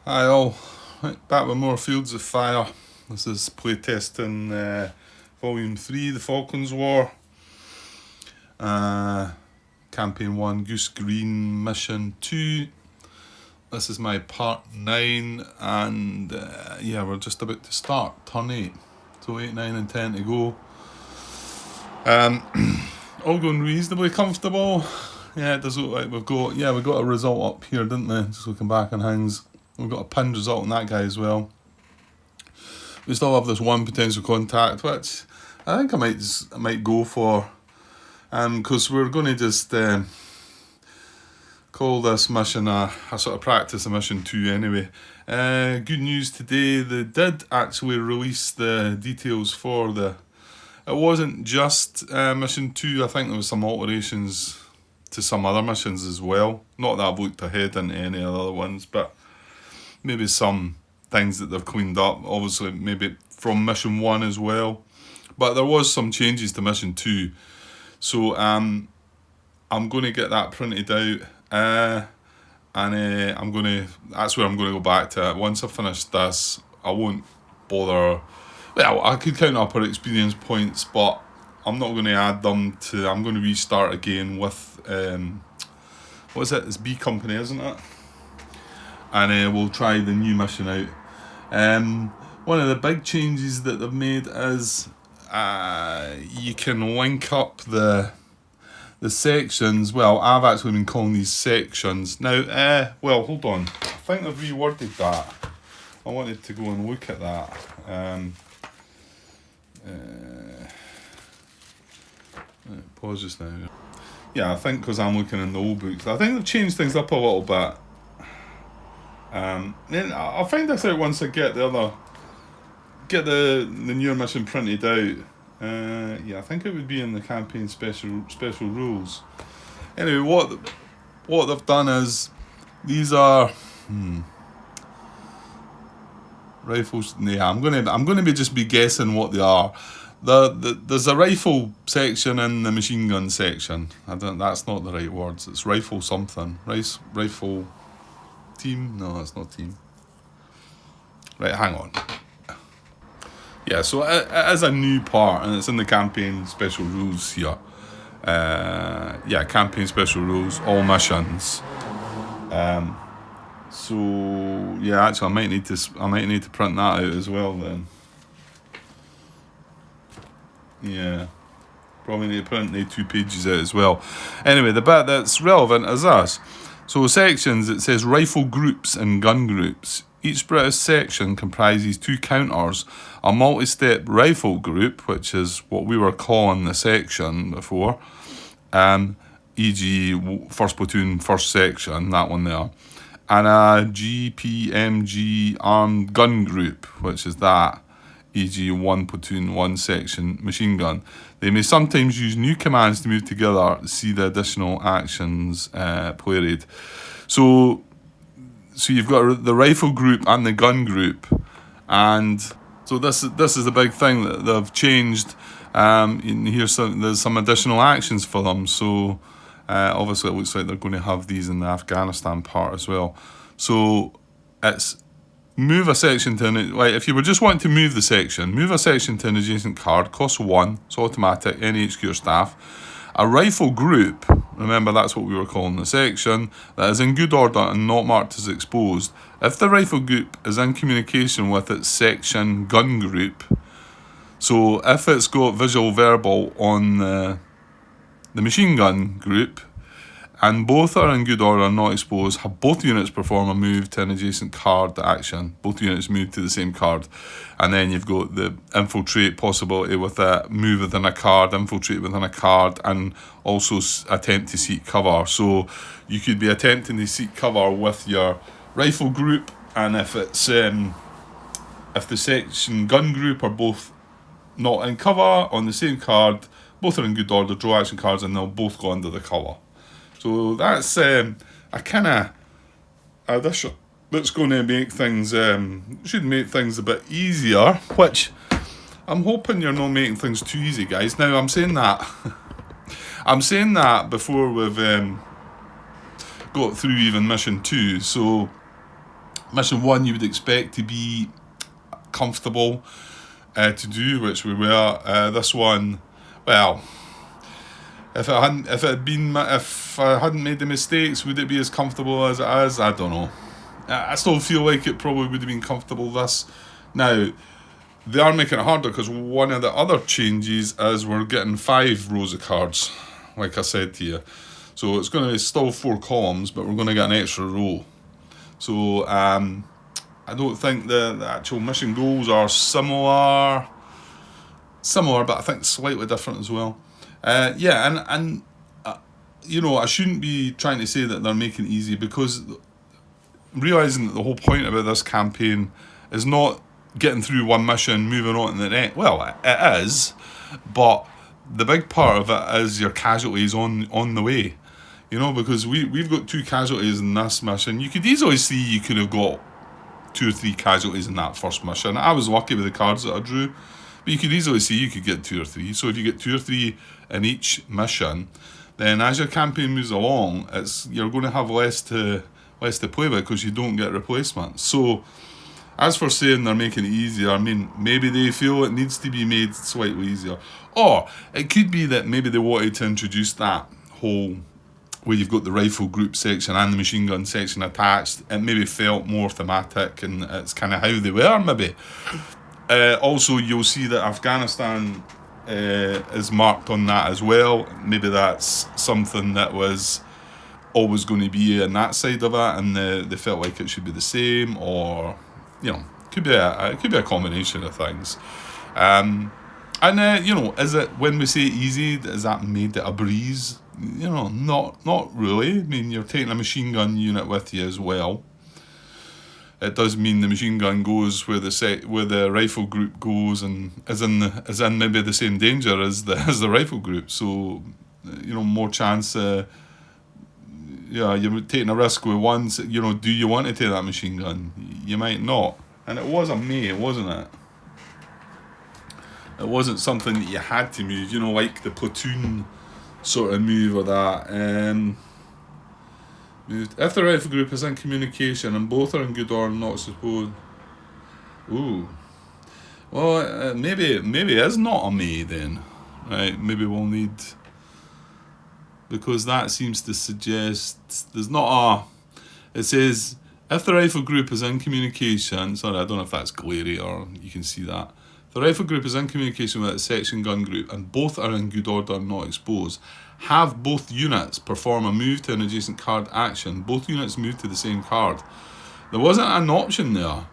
Hi all, right, back with more Fields of Fire. This is playtesting Volume 3, The Falklands War. Campaign 1, Goose Green, Mission 2. This is my part 9 and yeah, we're just about to start, turn 8. So 8, 9 and 10 to go. All going reasonably comfortable. Yeah, it does look like we've got a result up here, didn't we? Just looking back on things. We've got a pinned result on that guy as well. We still have this one potential contact, which I think I might go for, because we're going to just call this mission a sort of practice of mission 2 anyway. Good news today, they did actually release the details for the. It wasn't just mission 2. I think there was some alterations to some other missions as well. Not that I've looked ahead into any of the other ones, but maybe some things that they've cleaned up, obviously maybe from mission 1 as well, but there was some changes to mission 2, so I'm going to get that printed out, and that's where I'm going to go back to it. Once I finish this, I won't bother. Well, I could count up our experience points, but I'm not going to add them to. I'm going to restart again with what is it? It's B Company, isn't it? And we'll try the new mission out. One of the big changes that they've made is you can link up the sections. Well, I've actually been calling these sections. Now, well, hold on. I think they've reworded that. I wanted to go and look at that. Pause just now. Yeah, I think because I'm looking in the old books. I think they've changed things up a little bit. Then I'll find this out once I get the newer mission printed out. Yeah, I think it would be in the campaign special rules. Anyway, what they've done is these are rifles. Yeah, I'm gonna be guessing what they are. There's a rifle section and the machine gun section. That's not the right words. It's rifle something. Rifle. Team? No, that's not team. Right, hang on. Yeah, so it is a new part, and it's in the campaign special rules here. Yeah, campaign special rules, all missions. So yeah, actually, I might need to print that out as well then. Yeah, probably need to print the 2 pages out as well. Anyway, the bit that's relevant is this. So sections, it says rifle groups and gun groups. Each British section comprises 2 counters, a multi-step rifle group, which is what we were calling the section before, e.g. 1st Platoon, 1st Section, that one there, and a GPMG armed gun group, which is that, e.g. 1 Platoon, 1 Section machine gun. They may sometimes use new commands to move together. See the additional actions play read. So you've got the rifle group and the gun group, and so this is the big thing that they've changed. There's some additional actions for them. So obviously it looks like they're going to have these in the Afghanistan part as well. So it's move a section to like if you were just wanting to move a section to an adjacent card, costs 1, it's automatic, any HQ or staff. A rifle group, remember that's what we were calling the section, that is in good order and not marked as exposed. If the rifle group is in communication with its section gun group, so if it's got visual verbal on the machine gun group, and both are in good order and not exposed, have both units perform a move to an adjacent card action. Both units move to the same card. And then you've got the infiltrate possibility with a move within a card, infiltrate within a card, and also attempt to seek cover. So you could be attempting to seek cover with your rifle group, and if it's if the section gun group are both not in cover on the same card, both are in good order, draw action cards, and they'll both go under the cover. So that's a kind of addition that's going to make things should make things a bit easier. Which I'm hoping you're not making things too easy, guys. Now I'm saying that before we've got through even mission 2. So Mission 1 you would expect to be comfortable to do, which we were. This one, well, if I hadn't made the mistakes, would it be as comfortable as it is? I don't know. I still feel like it probably would have been comfortable this. Now, they are making it harder because one of the other changes is we're getting 5 rows of cards, like I said to you. So it's going to be still 4 columns, but we're going to get an extra row. So I don't think the actual mission goals are similar, but I think slightly different as well. Yeah, and you know, I shouldn't be trying to say that they're making it easy, because realising that the whole point about this campaign is not getting through one mission, moving on to the next. Well, it is, but the big part of it is your casualties on the way. You know, because we've got 2 casualties in this mission. You could easily see you could have got 2 or 3 casualties in that first mission. I was lucky with the cards that I drew, but you could easily see you could get 2 or 3. So if you get 2 or 3 in each mission, then as your campaign moves along, you're going to have less to play with because you don't get replacements. So as for saying they're making it easier, I mean, maybe they feel it needs to be made slightly easier. Or it could be that maybe they wanted to introduce that whole, where you've got the rifle group section and the machine gun section attached. It maybe felt more thematic, and it's kind of how they were, maybe. Also, you'll see that Afghanistan is marked on that as well. Maybe that's something that was always going to be in that side of it, and they felt like it should be the same, or, you know, it could be a combination of things. And you know, is it, when we say easy, has that made it a breeze? You know, not really. I mean, you're taking a machine gun unit with you as well. It does mean the machine gun goes where the rifle group goes, and is in maybe the same danger as the rifle group. So, you know, more chance. Yeah, you're taking a risk with one. You know, do you want to take that machine gun? You might not. And it was a may, wasn't it? It wasn't something that you had to move. You know, like the platoon sort of move or that. If the rifle group is in communication and both are in good order, not supposed. Ooh. Well, maybe it's not a may then. Right, maybe we'll need, because that seems to suggest there's not a. It says, if the rifle group is in communication, sorry, I don't know if that's glary or you can see that. If the rifle group is in communication with a section gun group and both are in good order and not exposed, have both units perform a move to an adjacent card action. Both units move to the same card. There wasn't an option there.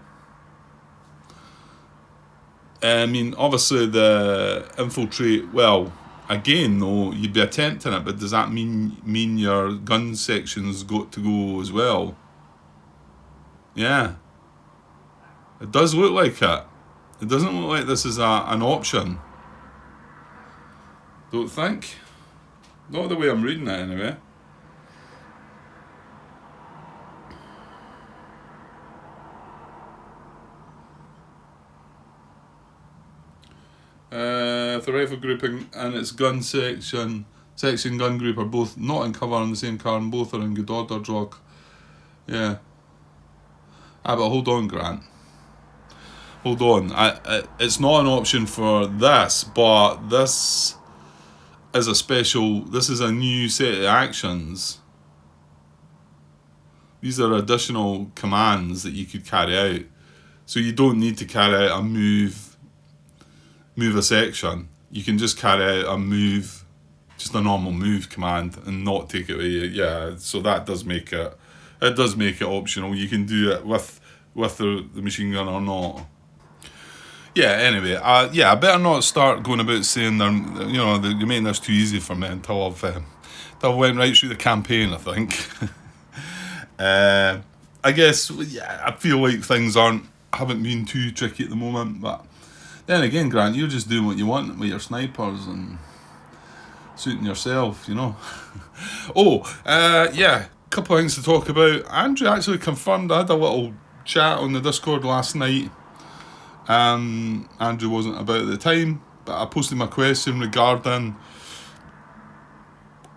I mean, obviously the infiltrate, well, again though, you'd be attempting it, but does that mean your gun section's got to go as well? Yeah. It does look like it. It doesn't look like this is an option. Don't think. Not the way I'm reading it anyway. If the rifle grouping and its gun section gun group are both not in cover on the same card and both are in good order, draw. Yeah. But hold on, Grant. Hold on. It's not an option for this, but this is this is a new set of actions. These are additional commands that you could carry out. So you don't need to carry out a move a section. You can just carry out a move, just a normal move command, and not take it away. Yeah, so that does make it optional. You can do it with the machine gun or not. Yeah, anyway, I better not start going about saying they're making this too easy for me until I went right through the campaign, I think. I guess, yeah, I feel like things haven't been too tricky at the moment, but then again, Grant, you're just doing what you want with your snipers and suiting yourself, you know. Yeah, a couple of things to talk about. Andrew actually confirmed. I had a little chat on the Discord last night. Andrew wasn't about at the time, but I posted my question regarding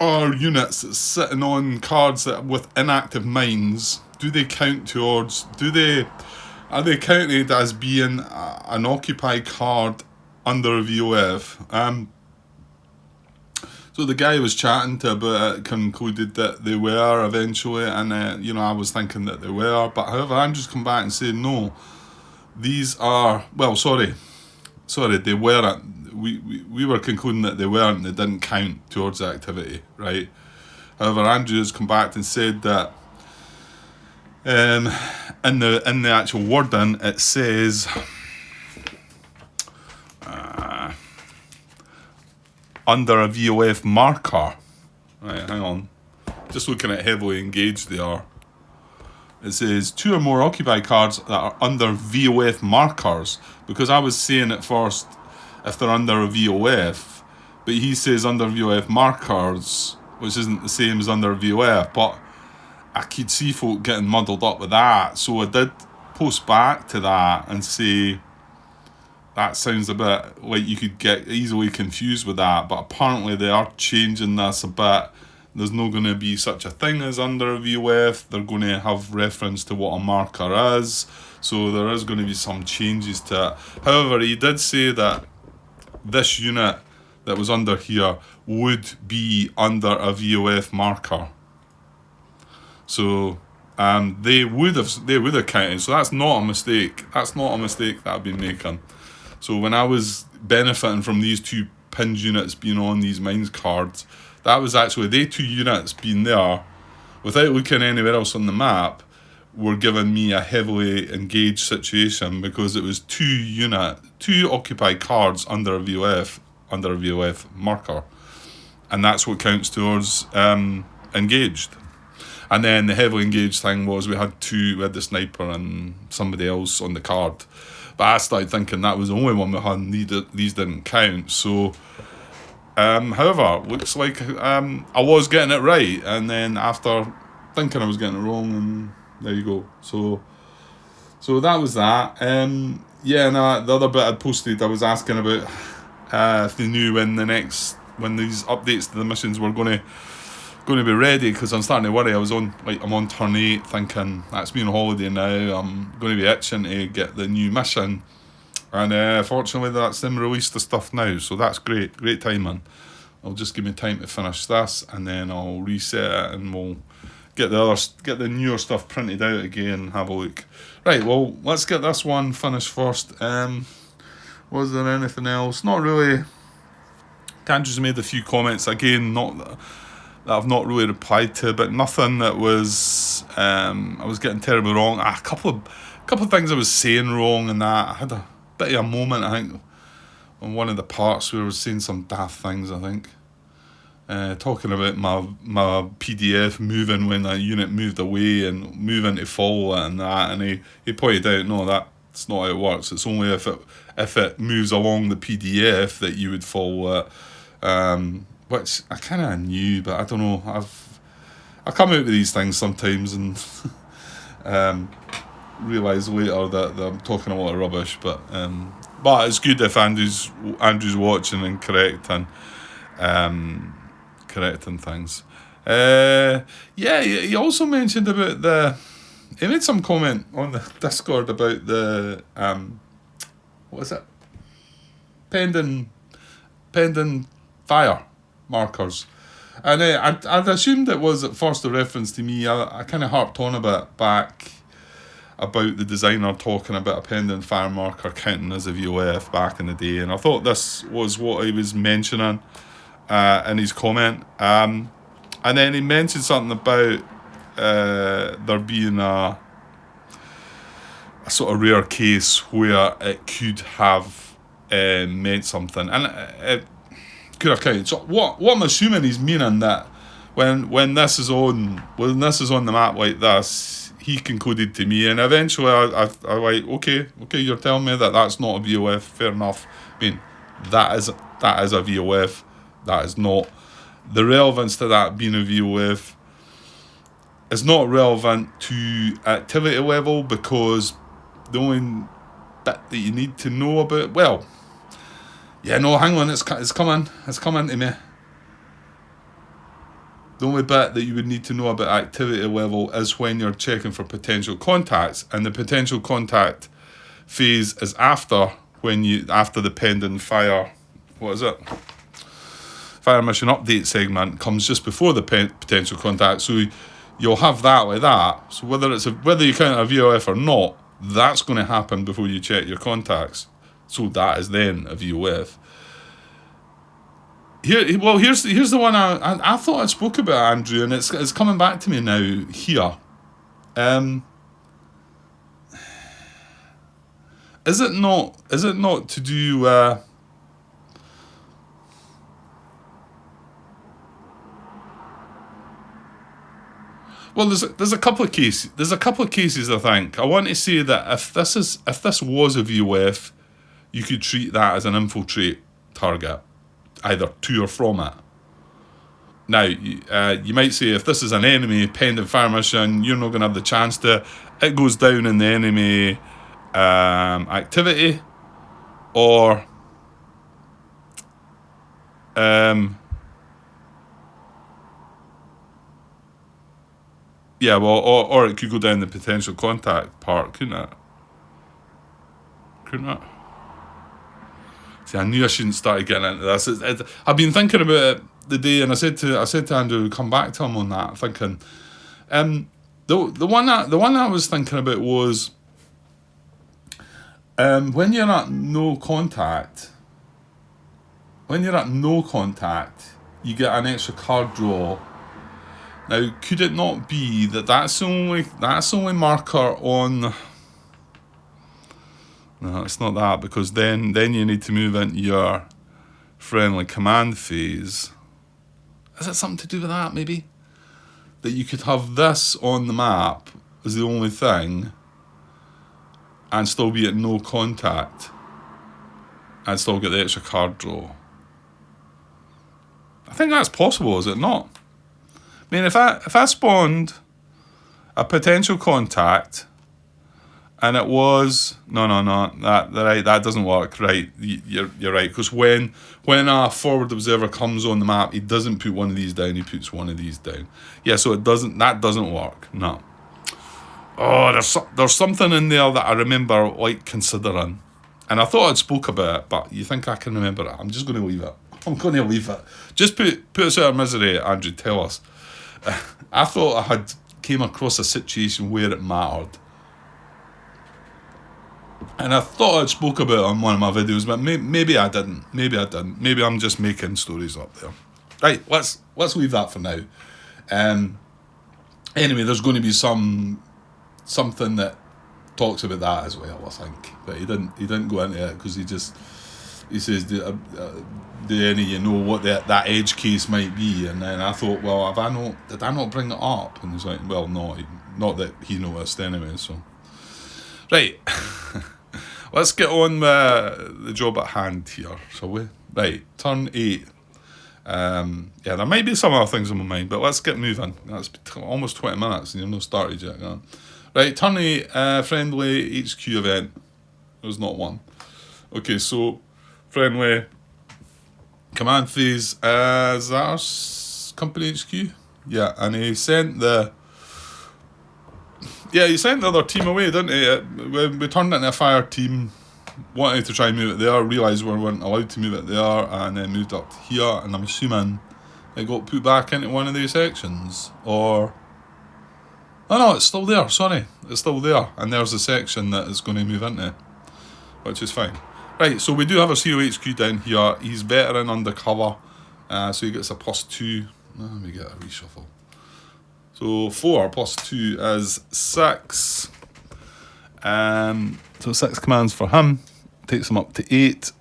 our units sitting on cards with inactive mines do they count towards, are they counted as being an occupied card under a VOF? So the guy I was chatting to about it concluded that they were eventually, and I was thinking that they were, but however, Andrew's come back and said no, these are, well, sorry, they weren't. We were concluding that they weren't, they didn't count towards the activity, right? However, Andrew's come back and said that in the actual wording it says under a VOF marker. Right, hang on. Just looking at heavily engaged they are. It says 2 or more occupied cards that are under VOF markers, because I was saying at first if they're under a VOF, but he says under VOF markers, which isn't the same as under a VOF, but I could see folk getting muddled up with that, so I did post back to that and say that sounds a bit like you could get easily confused with that, but apparently they are changing this a bit. There's not going to be such a thing as under a VOF. They're going to have reference to what a marker is, so there is going to be some changes to it. However, he did say that this unit that was under here would be under a VOF marker. So they would have counted. So that's not a mistake. That's not a mistake that I've been making. So when I was benefiting from these 2 pinned units being on these mines cards, that was actually they 2 units being there without looking anywhere else on the map were giving me a heavily engaged situation, because it was 2 occupied cards under a VOF marker, and that's what counts towards engaged. And then the heavily engaged thing was we had the sniper and somebody else on the card. But I started thinking that was the only one we had, and these didn't count. So, however, looks like I was getting it right, and then after thinking I was getting it wrong, and there you go. So that was that. The other bit I posted, I was asking about if they knew when these updates to the missions were going to be ready, because I'm starting to worry. I'm on turn 8 thinking that's me on holiday now, I'm going to be itching to get the new mission, and fortunately that's them released the stuff now, so that's great timing. I'll just give me time to finish this, and then I'll reset it, and we'll get the newer stuff printed out again and have a look. Right, well, let's get this one finished first. Was there anything else? Not really. Andrew's made a few comments again, not that I've not really replied to, but nothing that was I was getting terribly wrong. A couple of things I was saying wrong, and that I had a bit of a moment, I think, on one of the parts where I was saying some daft things, I think. Talking about my PDF moving when a unit moved away and moving to follow it and that, and he pointed out, no, that's not how it works. It's only if it moves along the PDF that you would follow it. Which I kind of knew, but I don't know. I come out with these things sometimes and realise later that I'm talking a lot of rubbish. But it's good if Andrew's watching and correcting things. He also mentioned about he made some comment on the Discord about the what is it? Pending fire markers, and I'd assumed it was at first a reference to me. I kind of harped on a bit back about the designer talking about a pending fire marker counting as a VOF back in the day, and I thought this was what he was mentioning in his comment, and then he mentioned something about there being a sort of rare case where it could have meant something, and it could have counted. So what I'm assuming he's meaning that when this is on the map like this, he concluded to me, and eventually I like, okay, you're telling me that that's not a VOF, fair enough. I mean, that is a VOF. That is not. The relevance to that being a VOF is not relevant to activity level, because the only bit that you need to know about, well, yeah, no, hang on, it's coming to me. The only bit that you would need to know about activity level is when you're checking for potential contacts, and the potential contact phase is after the pending fire. What is it? Fire mission update segment comes just before the potential contact, so you'll have that like that. So whether you count a VOF or not, that's going to happen before you check your contacts. So that is then a VOF. Here's the one I thought I spoke about, Andrew, and it's coming back to me now here. Is it not to do? Well, there's a couple of cases. There's a couple of cases. I think I want to say that if this was a VOF, you could treat that as an infiltrate target, either to or from it. Now, you might say if this is an enemy pending fire mission, you're not going to have the chance to. It goes down in the enemy activity, or yeah, well, or it could go down the potential contact part, couldn't it? See, I knew I shouldn't start getting into this. I've been thinking about it the day, and I said to Andrew, come back to him on that, thinking, the one I was thinking about was, when you're at no contact, you get an extra card draw. Now, could it not be that that's the only marker on? No, it's not that, because then you need to move into your friendly command phase. Is it something to do with that, maybe? That you could have this on the map as the only thing and still be at no contact and still get the extra card draw. I think that's possible, is it not? I mean, if I spawned a potential contact and it was that doesn't work, right? You're right, because when a forward observer comes on the map, he doesn't put one of these down, he puts one of these down. Yeah, so that doesn't work. No. Oh, there's something in there that I remember like considering, and I thought I'd spoke about it, but you think I can remember it? I'm just going to leave it. I'm going to leave it. Just put us out of misery, Andrew. Tell us. I thought I had came across a situation where it mattered, and I thought I'd spoke about it on one of my videos, but maybe I didn't. Maybe I'm just making stories up there. Right, let's leave that for now. Anyway, there's going to be something that talks about that as well, I think. But he didn't go into it because he says, do any of you know what that edge case might be? And then I thought, well, did I not bring it up? And he's like, well, no, not that he noticed anyway. So, right, let's get on with the job at hand here, shall we? Right, turn 8. Yeah, there might be some other things on my mind, but let's get moving. That's almost 20 minutes and you're not started yet. No? Right, turn 8, friendly HQ event. There's not one. Okay, so friendly command phase, is that our company HQ? Yeah, and he sent the other team away, didn't he? We turned it into a fire team, wanted to try and move it there, realised we weren't allowed to move it there, and then moved up to here, and I'm assuming it got put back into one of these sections, or... Oh no, it's still there, sorry. It's still there, and there's the section that it's going to move into, which is fine. Right, so we do have a COHQ down here. He's veteran undercover, so he gets a +2. Let me get a reshuffle. So 4 +2 is 6. So 6 commands for him. Takes him up to 8.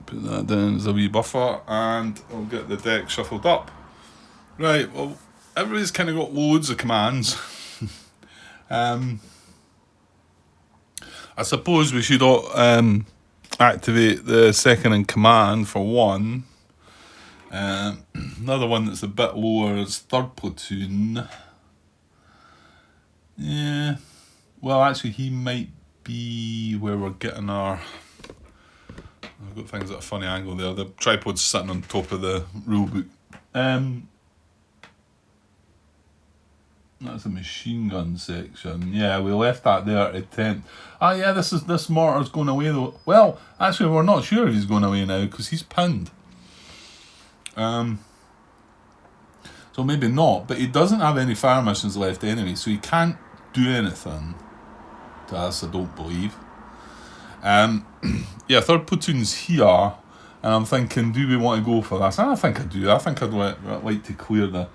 Put that down as a wee buffer, and I'll get the deck shuffled up. Right, well, everybody's kind of got loads of commands. I suppose we should activate the second in command for one. Another one that's a bit lower is 3rd platoon. Yeah, well, actually, he might be where we're getting our I've got things at a funny angle there. The tripod's sitting on top of the rule book. That's a machine gun section. Yeah, we left that there to tempt. Ah, yeah, this mortar's going away though. Well, actually, we're not sure if he's going away now because he's pinned. So maybe not, but he doesn't have any fire missions left anyway, so he can't do anything to us, I don't believe. Yeah, third platoon's here, and I'm thinking, do we want to go for this? And I think I do. I think I'd like to clear the...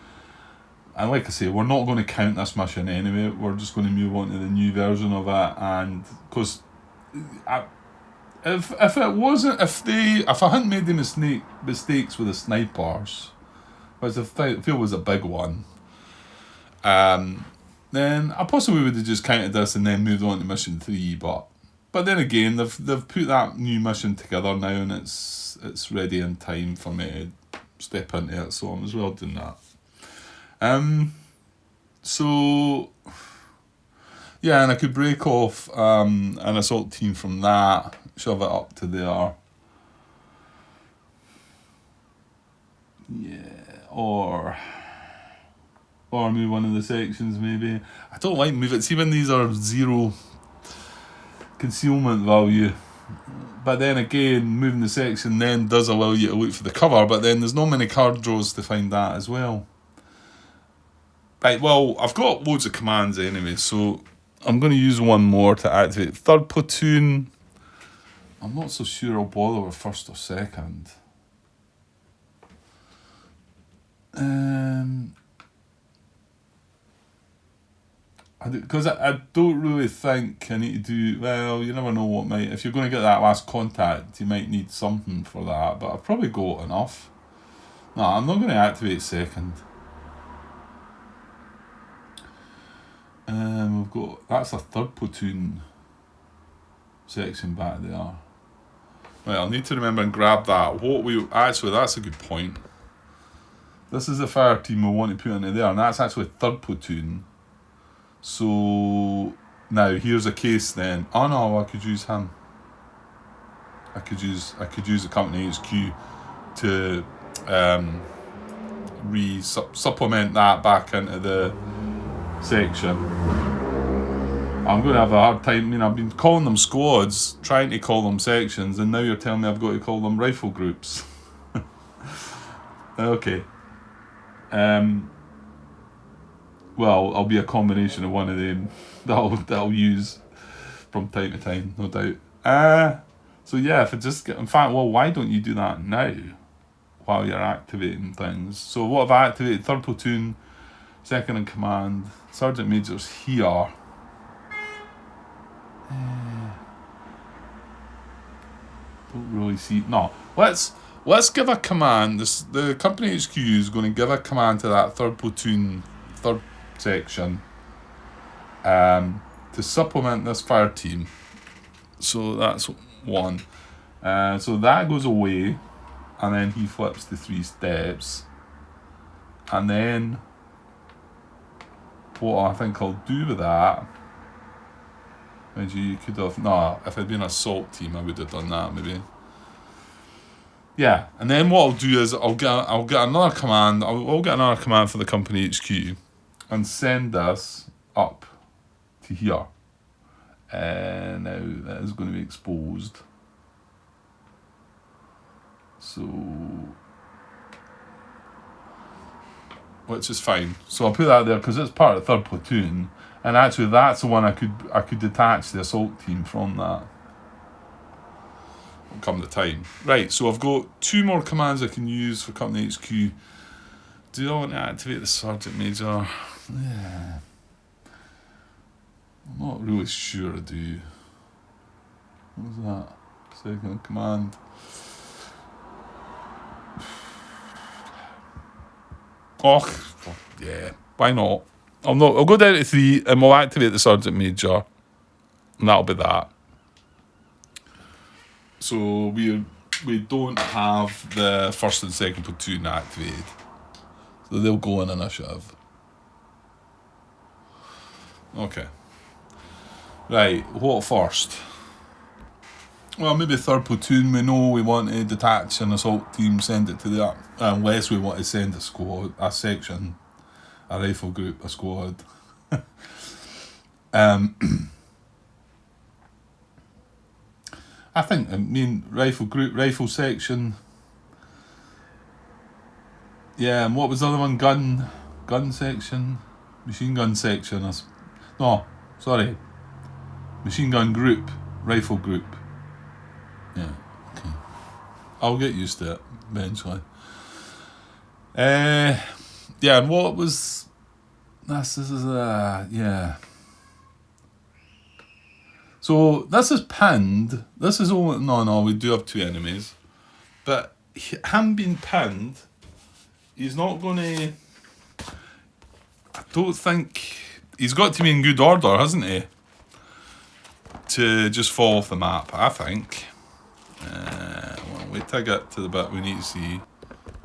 And like I say, we're not going to count this mission anyway. We're just going to move on to the new version of it, and because if I hadn't made the mistakes with the snipers, which I feel was a big one, then I possibly would have just counted this and then moved on to mission 3. But then again, they've put that new mission together now, and it's ready in time for me to step into it. So I'm as well doing that. So yeah, and I could break off an assault team from that, shove it up to there. Yeah, or move one of the sections maybe. I don't like moving. See, when these are 0 concealment value, but then again, moving the section then does allow you to look for the cover, but then there's not many card draws to find that as well. Right, well, I've got loads of commands anyway, so I'm going to use one more to activate third platoon. I'm not so sure I'll bother with first or second. Because I don't really think I need to do... Well, you never know what might... If you're going to get that last contact, you might need something for that, but I've probably got enough. No, I'm not going to activate second. We've got... That's a third platoon section back there. Right, I'll need to remember and grab that. Actually, that's a good point. This is the fire team we want to put into there, and that's actually third platoon. So now here's a case then. Oh no, I could use him. I could use the company HQ to supplement that back into the section. I'm going to have a hard time. I mean, I've been calling them squads, trying to call them sections, and now you're telling me I've got to call them rifle groups. Okay. Well, I'll be a combination of one of them that I'll use from time to time, no doubt. So yeah, if I just get... In fact, well, why don't you do that now while you're activating things? So what have I activated? Third platoon, second in command, sergeant major's here. Don't really see... No, let's give a command. The company HQ is going to give a command to that third platoon, third section, to supplement this fire team. So that's one. So that goes away, and then he flips the 3 steps, and then what I think I'll do with that, maybe you could have... No, if I'd been an assault team, I would have done that maybe. Yeah, and then what I'll do is I'll get another command. I'll get another command for the company HQ, and send this up to here. And now that is going to be exposed. So, which is fine. So I'll put that there because it's part of the third platoon, and actually that's the one I could detach the assault team from that. Will come the time. Right, so I've got 2 more commands I can use for company HQ. Do I want to activate the sergeant major? Yeah. I'm not really sure I do. What was that? Second command. Oh, yeah. Why not? I'll go down to 3 and we'll activate the sergeant major, and that'll be that. So we don't have the first and second platoon activated, so they'll go in initiative. Okay. Right, what first? Well, maybe third platoon. We know we want to detach an assault team, send it to that. Unless we want to send a squad, a section, a rifle group, a squad. I think, rifle group, rifle section. Yeah, and what was the other one? Gun section, machine gun section. No, sorry, machine gun group, rifle group. Yeah, okay. I'll get used to it eventually. Yeah, and what was this? This is yeah. So this is pinned. This is all. No, we do have two enemies, but him being pinned, he's not going to. I don't think he's got to be in good order, hasn't he? To just fall off the map, I think. Well, wait till I get to the bit we need to see.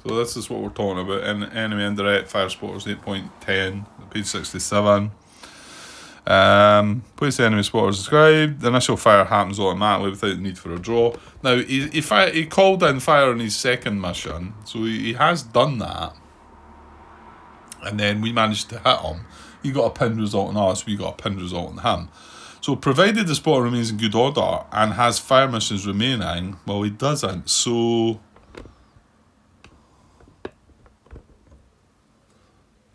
So this is what we're talking about. Enemy indirect fire spotters 8.10, page 67. Place the enemy spotter described. The initial fire happens automatically without the need for a draw. Now he called in fire on his second mission, so he has done that. And then we managed to hit him. He got a pinned result on us, we got a pinned result on him. So provided the spotter remains in good order and has fire missions remaining, well, he doesn't. So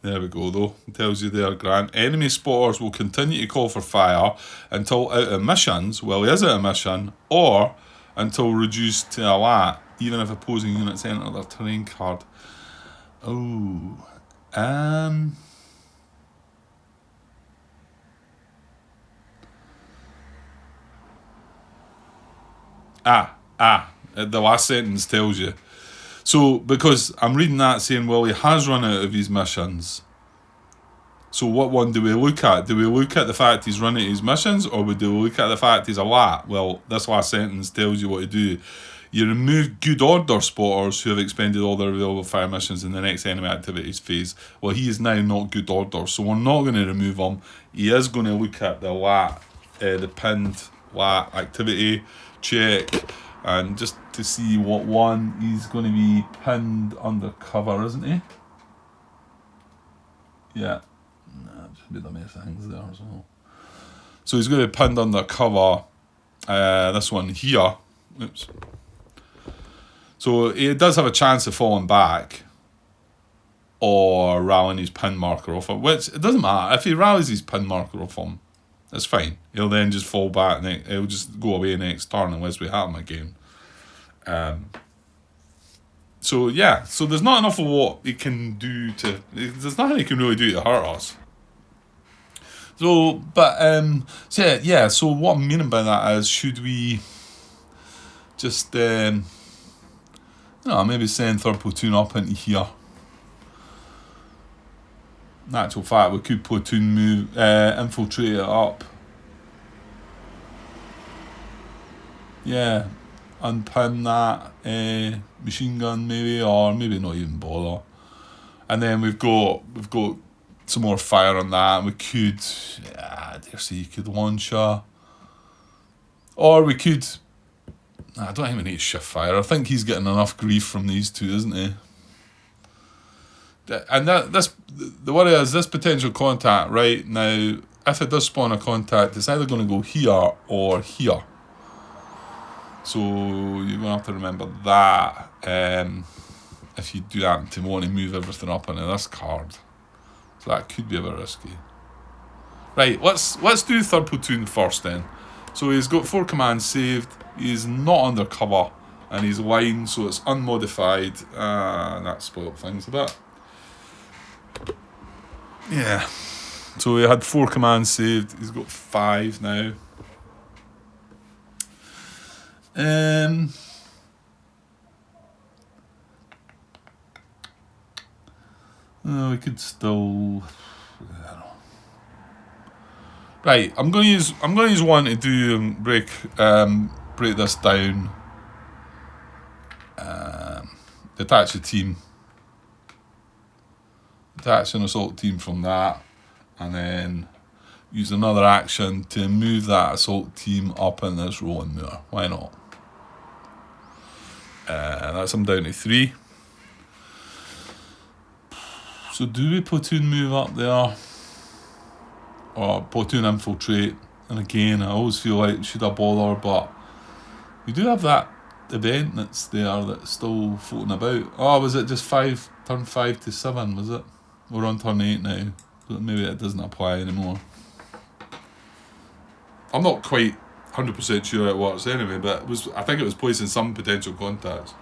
there we go, though. It tells you there, Grant. Enemy spotters will continue to call for fire until out of missions, well, he is out of mission, or until reduced to a lat, even if opposing units enter their terrain card. Oh. The last sentence tells you. So, because I'm reading that saying, well, he has run out of his missions. So what one do we look at? Do we look at the fact he's run out of his missions, or do we look at the fact he's a lat? Well, this last sentence tells you what to do. You remove good order spotters who have expended all their available fire missions in the next enemy activities phase. Well, he is now not good order, so we're not going to remove him. He is going to look at the lat, the pinned lat activity, check, and just to see what one he's going to be pinned undercover, isn't he? Yeah. Just a bit of mess things there as well. So he's going to be pinned undercover. This one here. Oops. So he does have a chance of falling back or rallying his pin marker off him, which it doesn't matter. If he rallies his pin marker off him, that's fine. He'll then just fall back and he'll just go away next turn unless we hit him again. So yeah, so there's not enough of what he can do there's nothing he can really do to hurt us. So, but, so what I'm meaning by that is, should we just, maybe send third platoon up into here. In actual fact, we could platoon move, infiltrate it up. Yeah, unpin that machine gun maybe, or maybe not even bother. And then we've got some more fire on that, and we could, I dare say you could launch or we could, I don't even need to shift fire. I think he's getting enough grief from these two, isn't he? And the worry is this potential contact right now, if it does spawn a contact, it's either going to go here or here. So you're going to have to remember that if you do happen to want to move everything up into this card. So that could be a bit risky. Right, let's do third platoon first then. So he's got 4 commands saved. He's not undercover, and he's line, so it's unmodified. That spoiled things a bit. Yeah. So he had 4 commands saved. He's got 5 now. We could still. I don't know. Right, I'm going to use one to do break this down. Detach a team. Detach an assault team from that, and then use another action to move that assault team up in this rolling moor. Why not? That's him down to 3. So do we platoon move up there? Or platoon infiltrate? And again, I always feel like, should I bother? But we do have that event that's there that's still floating about. Oh, was it just turn 5 to 7, was it? We're on turn 8 now. So maybe it doesn't apply anymore. I'm not quite 100% sure it works anyway, but I think it was placing some potential contacts.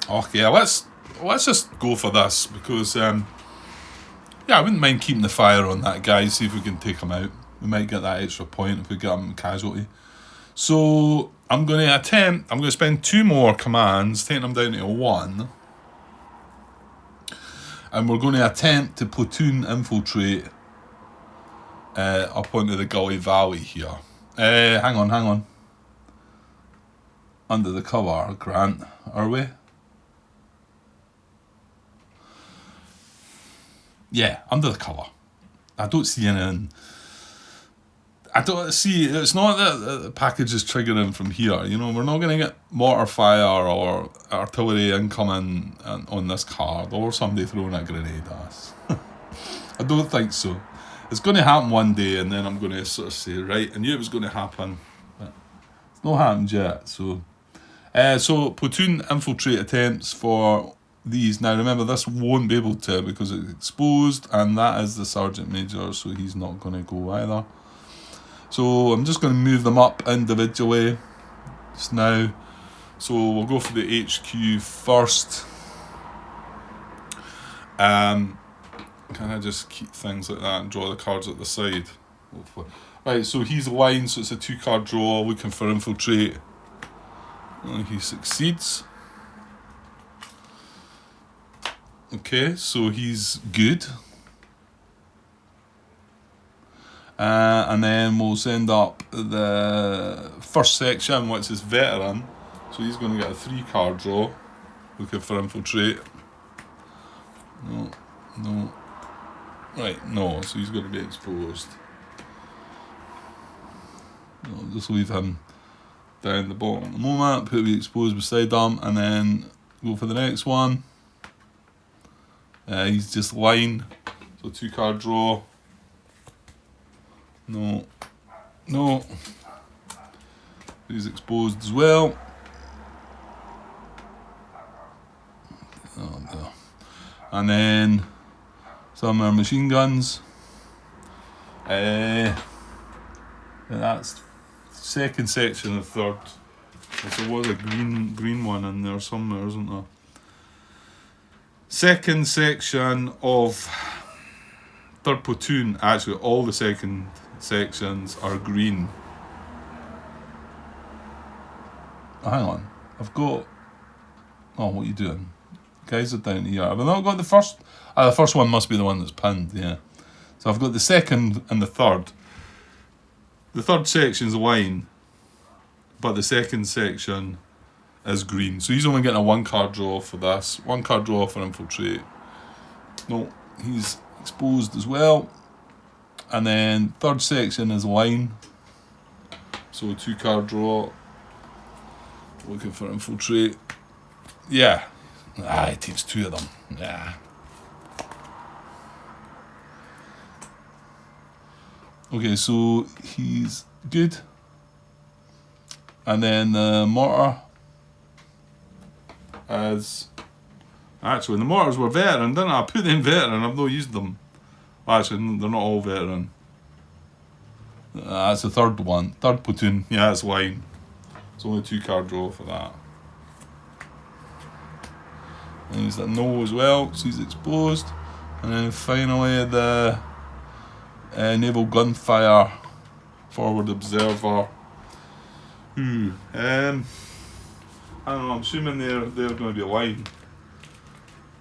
Okay, let's just go for this because I wouldn't mind keeping the fire on that guy. See if we can take him out. We might get that extra point if we get him casualty. So I'm going to spend 2 more commands, taking him down to 1. And we're going to attempt to platoon infiltrate up onto the Gully Valley here. Hang on. Under the cover, Grant, are we? Yeah, under the cover. I don't see anything. I don't see. It's not that the package is triggering from here. You know, we're not going to get mortar fire or artillery incoming on this card, or somebody throwing a grenade at us. I don't think so. It's going to happen one day, and then I'm going to sort of say, right, I knew it was going to happen, but it's not happened yet. So platoon infiltrate attempts for these. Now remember, this won't be able to because it's exposed, and that is the Sergeant Major, so he's not going to go either. So I'm just going to move them up individually just now. So we'll go for the HQ first. Can I just keep things like that and draw the cards at the side? Hopefully. Right, so he's aligned, so it's a 2-card draw, looking for infiltrate. And he succeeds. Okay, so he's good. And then we'll send up the first section, which is veteran. So he's going to get a 3-card draw, looking for infiltrate. No. Right, no, so he's going to be exposed. I'll just leave him down the bottom at the moment, put the exposed beside him, and then go for the next one. He's just line, so 2-card draw. No. He's exposed as well. Oh, no. And then some are machine guns. That's second section of third. There was a green one in there somewhere, isn't there? Second section of third platoon. Actually, all the second sections are green. Hang on, I've got. Oh, what are you doing? Guys are down here. Have I not got the first? The first one must be the one that's pinned. Yeah. So I've got the second and the third. The third section's line, but the second section is green. So he's only getting a 1-card draw for this. 1-card draw for infiltrate. No, he's exposed as well. And then third section is line. So 2-card draw. Looking for infiltrate. Yeah. It takes 2 of them. Yeah. Okay, so he's good. And then the mortar as... Actually, the mortars were veteran, didn't I? I put in veteran, I've not used them. Actually, they're not all veteran. That's the third one. Third platoon. Yeah, that's line. It's only 2-card draw for that. And he's at no as well, so he's exposed. And then finally the naval gunfire forward observer. I don't know, I'm assuming they're going to be a line.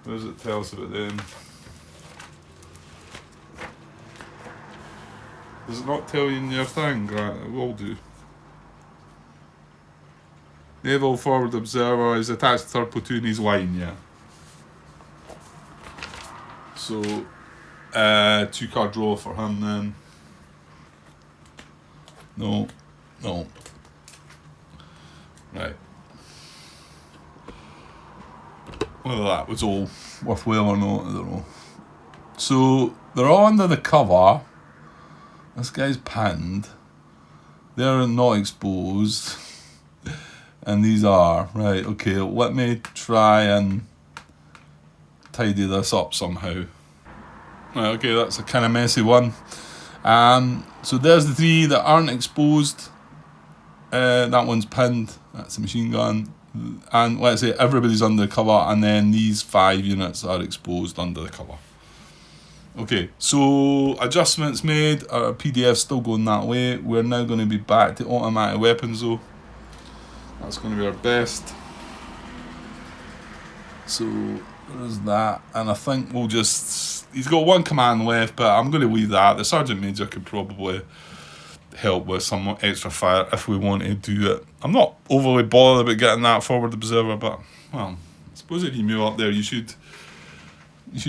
What does it tell us about them? Does it not tell you in your thing? Right, it will do. Naval forward observer is attached to third platoon, he's line, yeah. So 2-card draw for him then. No. Right. Whether that was all worthwhile or not, I don't know. So they're all under the cover. This guy's pinned. They're not exposed. And these are. Right, okay, let me try and tidy this up somehow. Right, okay, that's a kind of messy one. So there's the 3 that aren't exposed. That one's pinned. That's a machine gun. And let's say everybody's under the cover, and then these 5 units are exposed under the cover. Okay, so adjustments made. Our PDF still going that way. We're now going to be back to automatic weapons though. That's going to be our best. So there's that, and I think we'll just. He's got 1 command left, but I'm going to leave that. The Sergeant Major could probably help with some extra fire if we want to do it. I'm not overly bothered about getting that forward observer, but well, I suppose if you move up there, you should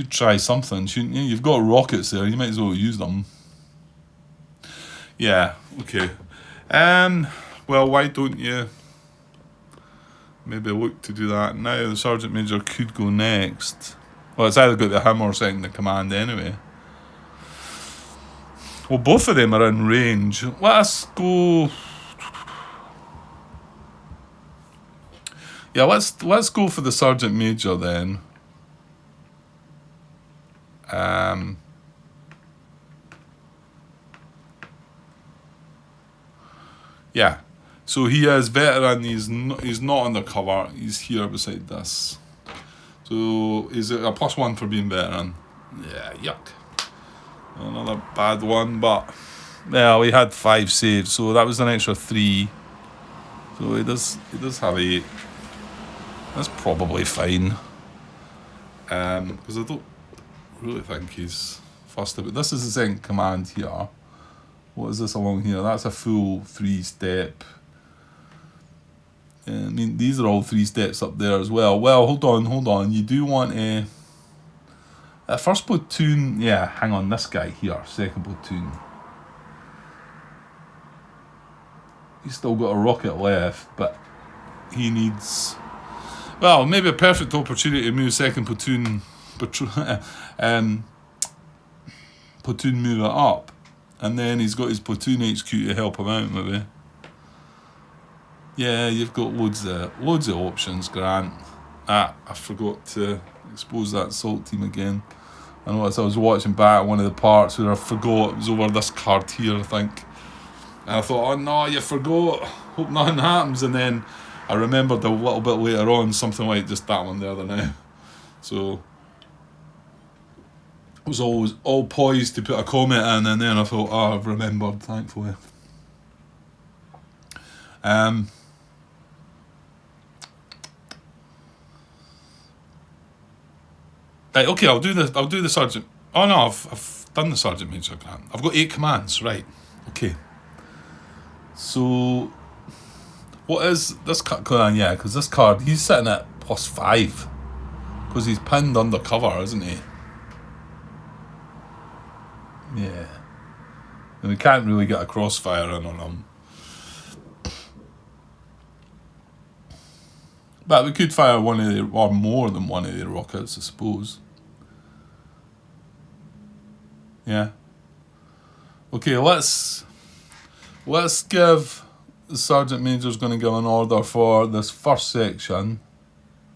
try something, shouldn't you? You've got rockets there, you might as well use them. Yeah, okay. Well, why don't you maybe look to do that now? The Sergeant Major could go next. Well, it's either got to him or second in command anyway. Well, both of them are in range. Let's go. Yeah, let's go for the Sergeant Major then. Yeah. So he is veteran. He's not undercover. He's here beside this. So is it a +1 for being veteran? Yeah, yuck. Another bad one, but well, we had 5 saves, so that was an extra 3. So he does have 8. That's probably fine. Because I don't really think he's fussed about. This is the second command here. What is this along here? That's a full 3-step. I mean, these are all 3 steps up there as well. Well, hold on. You do want a first platoon. Yeah, hang on. This guy here, second platoon. He's still got a rocket left, but he needs. Well, maybe a perfect opportunity to move second platoon. Platoon move it up, and then he's got his platoon HQ to help him out, maybe. Yeah, you've got loads of options, Grant. I forgot to expose that assault team again. I noticed I was watching back one of the parts where I forgot it was over this card here, I think. And I thought, oh no, you forgot. Hope nothing happens. And then I remembered a little bit later on something like just that one there now. So I was always all poised to put a comment in, and then I thought, oh, I've remembered, thankfully. Right, okay, I'll do the Sergeant. Oh no, I've done the Sergeant Major Grant. I've got 8 commands, right. Okay. So what is this card? Yeah, because this card, he's sitting at +5. Because he's pinned under cover, isn't he? Yeah. And we can't really get a crossfire in on him. But we could fire one of the, or more than one of the rockets, I suppose. Yeah. Okay, let's give the Sergeant Major's going to give an order for this first section.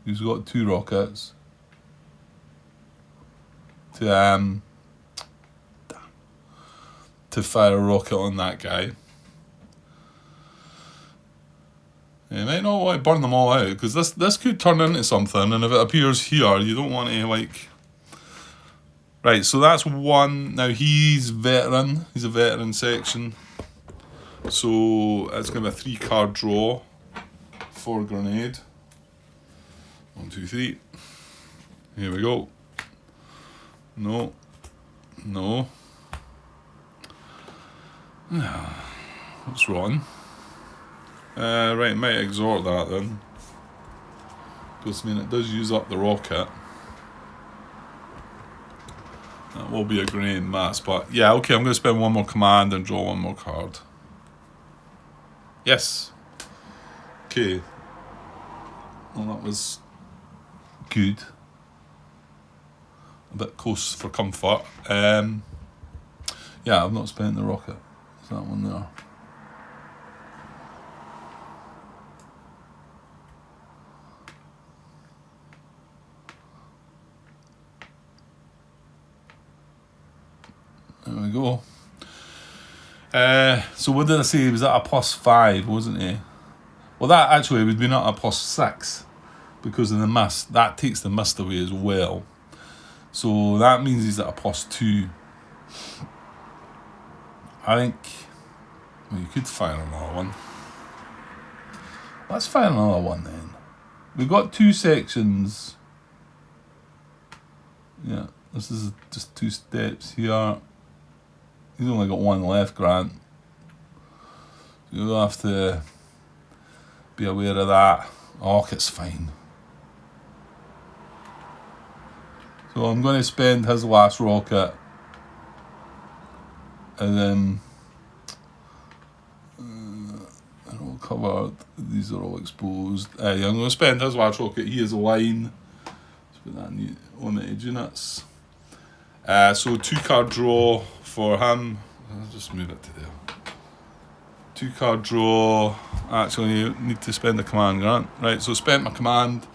He's got 2 rockets. To fire a rocket on that guy. You might not want to burn them all out, because this could turn into something, and if it appears here, you don't want to, like... Right, so that's 1. Now, he's veteran. He's a veteran section. So, it's going to be a 3-card draw for grenade. 1, 2, 3. Here we go. No. What's wrong? Right, might exhort that then. Because, I mean, it does use up the rocket. That will be a grenade mass, but yeah, okay, I'm going to spend one more command and draw one more card. Yes. Okay. Well, that was good. A bit close for comfort. Yeah, I've not spent the rocket. Is that one there? There we go. So what did I say? It was at a +5, wasn't it? Well, that actually would be not a +6 because of the mist. That takes the mist away as well. So that means he's at a +2. I think, well, you could fire another one. Let's fire another one then. We've got 2 sections. Yeah, this is just 2 steps here. He's only got 1 left, Grant. So you'll have to be aware of that. Oh, it's fine. So I'm going to spend his last rocket. And then they're all covered. These are all exposed. Yeah, I'm going to spend his last rocket. He is a line. Let's put that on the edge units. So 2 card draw for him. I'll just move it to there. 2 card draw. Actually, you need to spend the command, Grant. Right, so spent my command.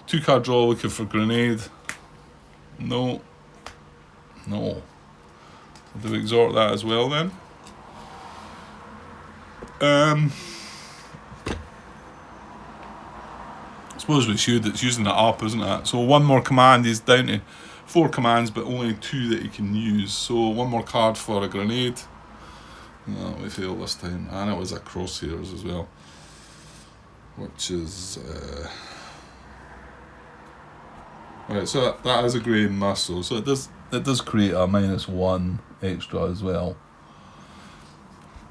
2 card draw, looking for grenade. No. No. Do we exhort that as well then? I suppose we should. It's using it up, isn't it? So 1 more command. He's down to 4 commands, but only 2 that he can use. So 1 more card for a grenade. No, we failed this time. And it was a crosshairs as well. Which is... Right, so that is a grey muscle. So it does create a -1 extra as well.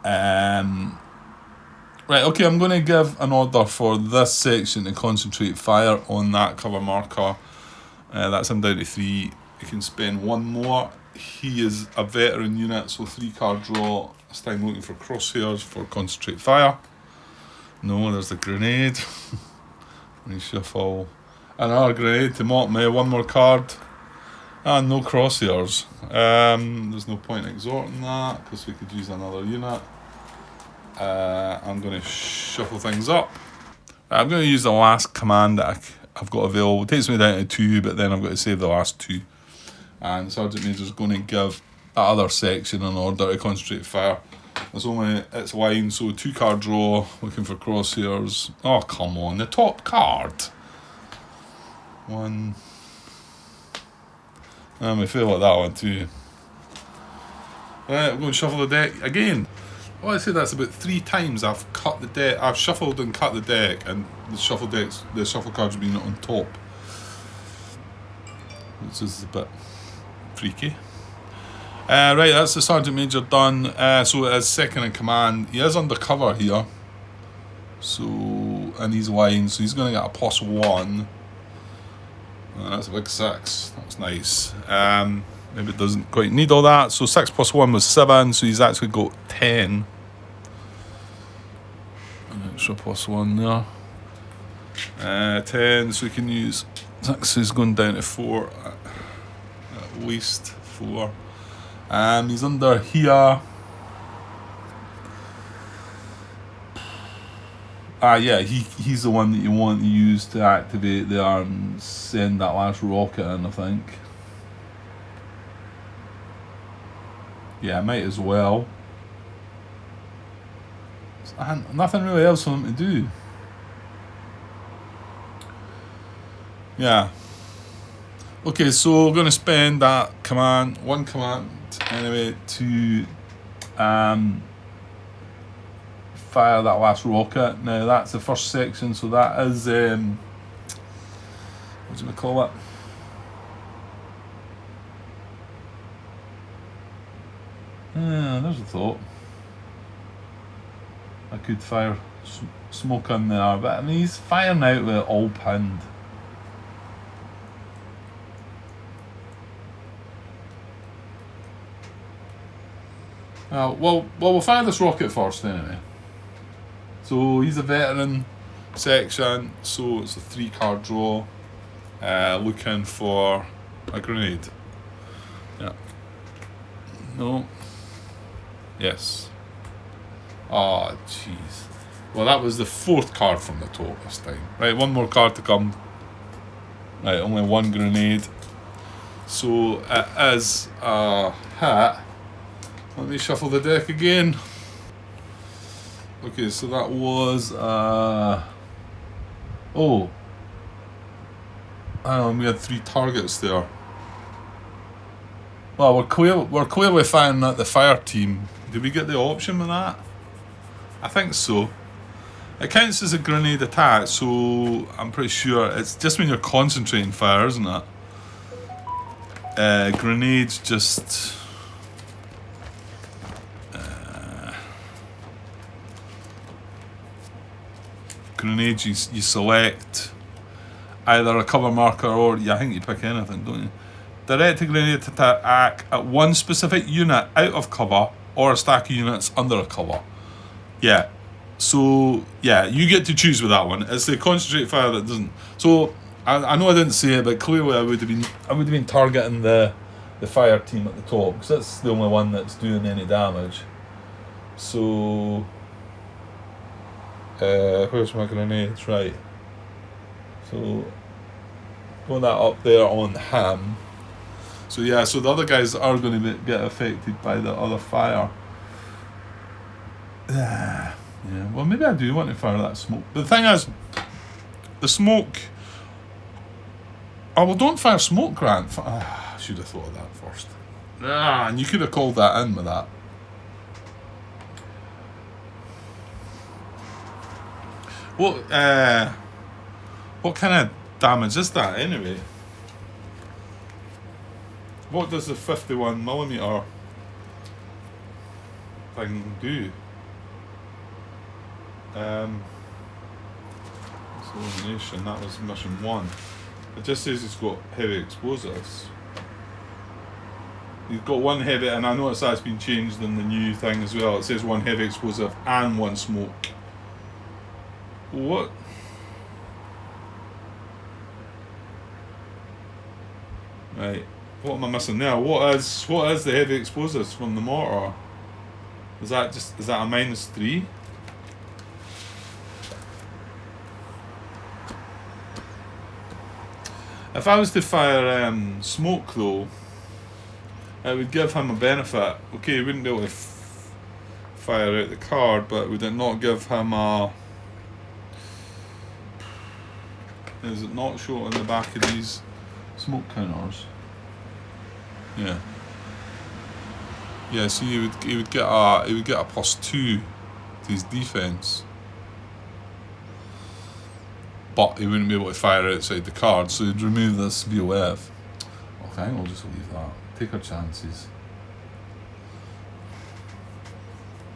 Right, okay, I'm going to give an order for this section to concentrate fire on that cover marker. That's him down to 3. You can spend 1 more. He is a veteran unit, so 3 card draw. This time looking for crosshairs for concentrate fire. No, there's the grenade. Reshuffle. Another grenade to mock me. 1 more card. And no crosshairs. There's no point exhorting that because we could use another unit. I'm going to shuffle things up. I'm going to use the last command that I've got available. It takes me down to 2, but then I've got to save the last 2. And Sergeant Major's going to give that other section an order to concentrate fire. It's line, so 2 card draw, looking for crosshairs. Oh, come on, the top card. 1. And we fail at that one too. Right, I'm going to shuffle the deck again. Well, I say that's about 3 times I've cut the deck. I've shuffled and cut the deck, and the shuffle cards have been on top, which is a bit freaky. Right, that's the Sergeant Major done. So it is second in command. He is undercover here. So, and he's line, so he's going to get a +1. That's a big 6. That's nice. Maybe it doesn't quite need all that. So 6 + 1 was 7. So he's actually got 10. An extra +1 there. 10. So we can use 6. So he's going down to 4. At least 4. He's under here. Yeah, he's the one that you want to use to activate the arm, send that last rocket in, I think. Yeah, I might as well. Nothing really else for him to do. Yeah. Okay, so we're going to spend that command, 1 command, anyway, to fire that last rocket. Now that's the first section, so that is what do we call it? There's a thought. I could fire smoke in there, but I mean he's firing out with it all pinned. Well, we'll fire this rocket first anyway. So he's a veteran section, so it's a 3-card draw. Looking for a grenade. Yeah. No. Yes. Oh, jeez. Well, that was the 4th card from the top this time. Right, one more card to come. Right, only one grenade. So it is a hat. Let me shuffle the deck again. Okay, so that was oh. Hang on, we had 3 targets there. Well, we're clearly firing at the fire team. Did we get the option with that? I think so. It counts as a grenade attack, so I'm pretty sure it's just when you're concentrating fire, isn't it? Grenades just... grenades, you select either a cover marker or... yeah, I think you pick anything, don't you? Direct a grenade attack at one specific unit out of cover or a stack of units under a cover. Yeah. So, yeah, you get to choose with that one. It's the concentrate fire that doesn't... So, I know I didn't say it, but clearly I would have been targeting the fire team at the top, because that's the only one that's doing any damage. So... where's my grenades? Right. So, put that up there on ham. So yeah, so the other guys are going to get affected by the other fire. Yeah, well maybe I do want to fire that smoke. But the thing is, the smoke... oh, well, don't fire smoke, Grant. I should have thought of that first. And you could have called that in with that. What kind of damage is that anyway? What does the 51mm thing do? Elimination, that was mission 1. It just says he's got heavy explosives. He's got 1 heavy, and I noticed that's been changed in the new thing as well. It says 1 heavy explosive and 1 smoke. What? Right. What am I missing there? What is the heavy explosives from the mortar? Is that a -3? If I was to fire smoke though, it would give him a benefit. Okay, he wouldn't be able to fire out the card, but would it not give him a... is it not show on the back of these smoke counters? Yeah. Yeah, so he would get a +2 to his defense. But he wouldn't be able to fire outside the card, so he'd remove this VOF. Okay, I'll just leave that. Take our chances.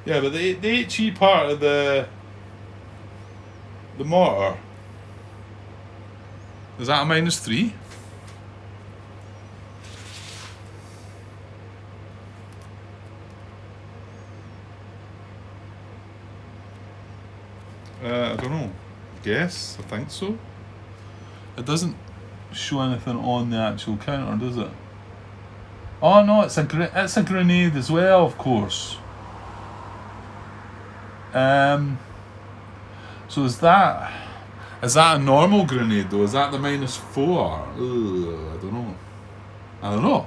Yeah, but the HE part of the mortar, is that a -3? I don't know. Guess, I think so. It doesn't show anything on the actual counter, does it? Oh no, it's a grenade as well, of course. So is that a normal grenade though? Is that the -4? I don't know.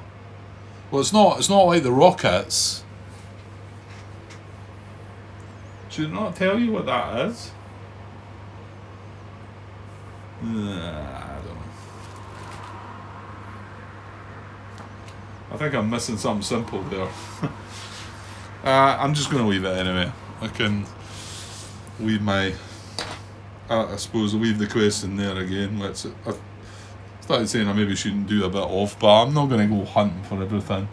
Well, it's not like the rockets. Should it not tell you what that is? I don't know. I think I'm missing something simple there. I'm just going to leave it anyway. I can leave my... I suppose I'll leave the question there again. I started saying I maybe shouldn't do a bit off, but I'm not going to go hunting for everything.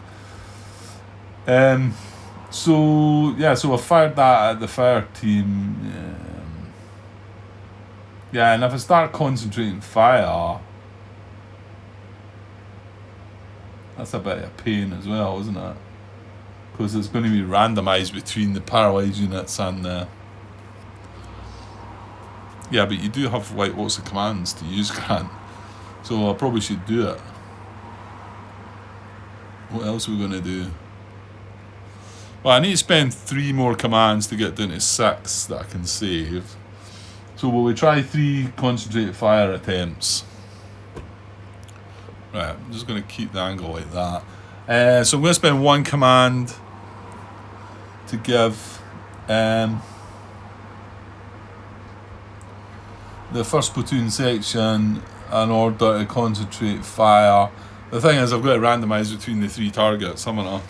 So I fired that at the fire team. Yeah, and if I start concentrating fire, that's a bit of a pain as well, isn't it? because it's going to be randomised between the paralysed units and the... Yeah, but you do have like lots of commands to use, Grant. So I probably should do it. What else are we going to do? Well, I need to spend 3 more commands to get down to 6 that I can save. So will we try 3 concentrated fire attempts? Right, I'm just going to keep the angle like that. So I'm going to spend 1 command to give the first platoon section an order to concentrate fire. The thing is, I've got to randomise between the 3 targets, haven't I?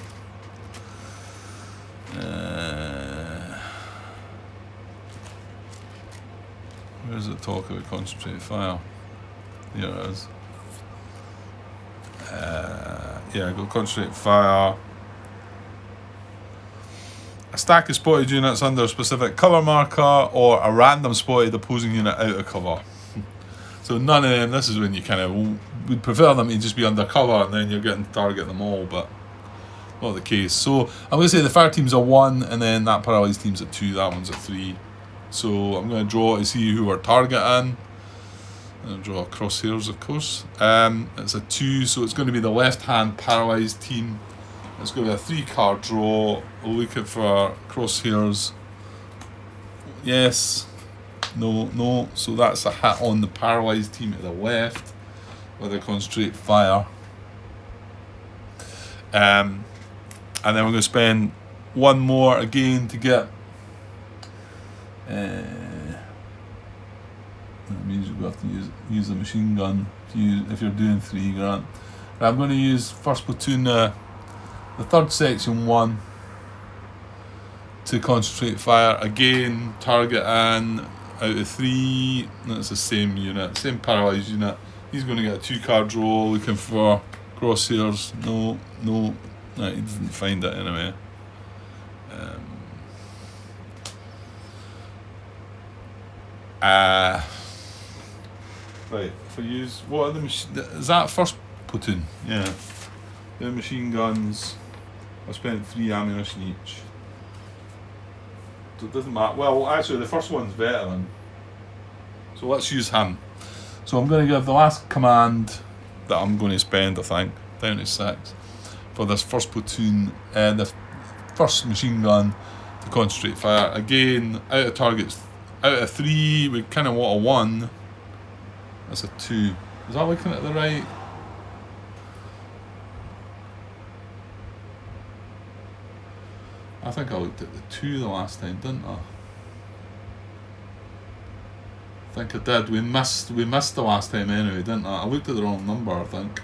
Where's it talk about concentrated fire? Here it is. Yeah, I've got concentrated fire. A stack of spotted units under a specific cover marker, or a random spotted opposing unit out of cover. So none of them. This is when you kind of would prefer them to just be under cover, and then you're getting to target them all, but not the case. So I'm going to say the fire team's a 1, and then that paralysed team's a 2. That one's a 3. So I'm going to draw to see who we're targeting. I'll draw crosshairs, of course. It's a 2, so it's going to be the left-hand paralysed team. It's going to be a 3-card draw. Looking for crosshairs. Yes. No. So that's a hit on the paralysed team to the left with a concentrate fire. And then we're going to spend 1 more again to get... that means you have to use the machine gun if you're doing 3, Grant. I'm going to use first platoon, the 3rd section 1 to concentrate fire. Again, target in out of 3. That's the same unit, same paralysed unit. He's going to get a 2-card draw looking for crosshairs. No, he didn't find it anyway. Right, if I use, what are the is that first platoon? Yeah. The machine guns, I spent 3 ammunition each. So it doesn't matter. Well, actually, the first one's veteran. So let's use him. So I'm going to give the last command that I'm going to spend, I think, down to 6, for this first platoon, the first machine gun to concentrate fire. Again, out of targets, out of 3, we kind of want a 1. That's a 2. Is that looking at the right? I think I looked at the 2 the last time, didn't I? I think I did. We missed the last time anyway, didn't I? I looked at the wrong number, I think.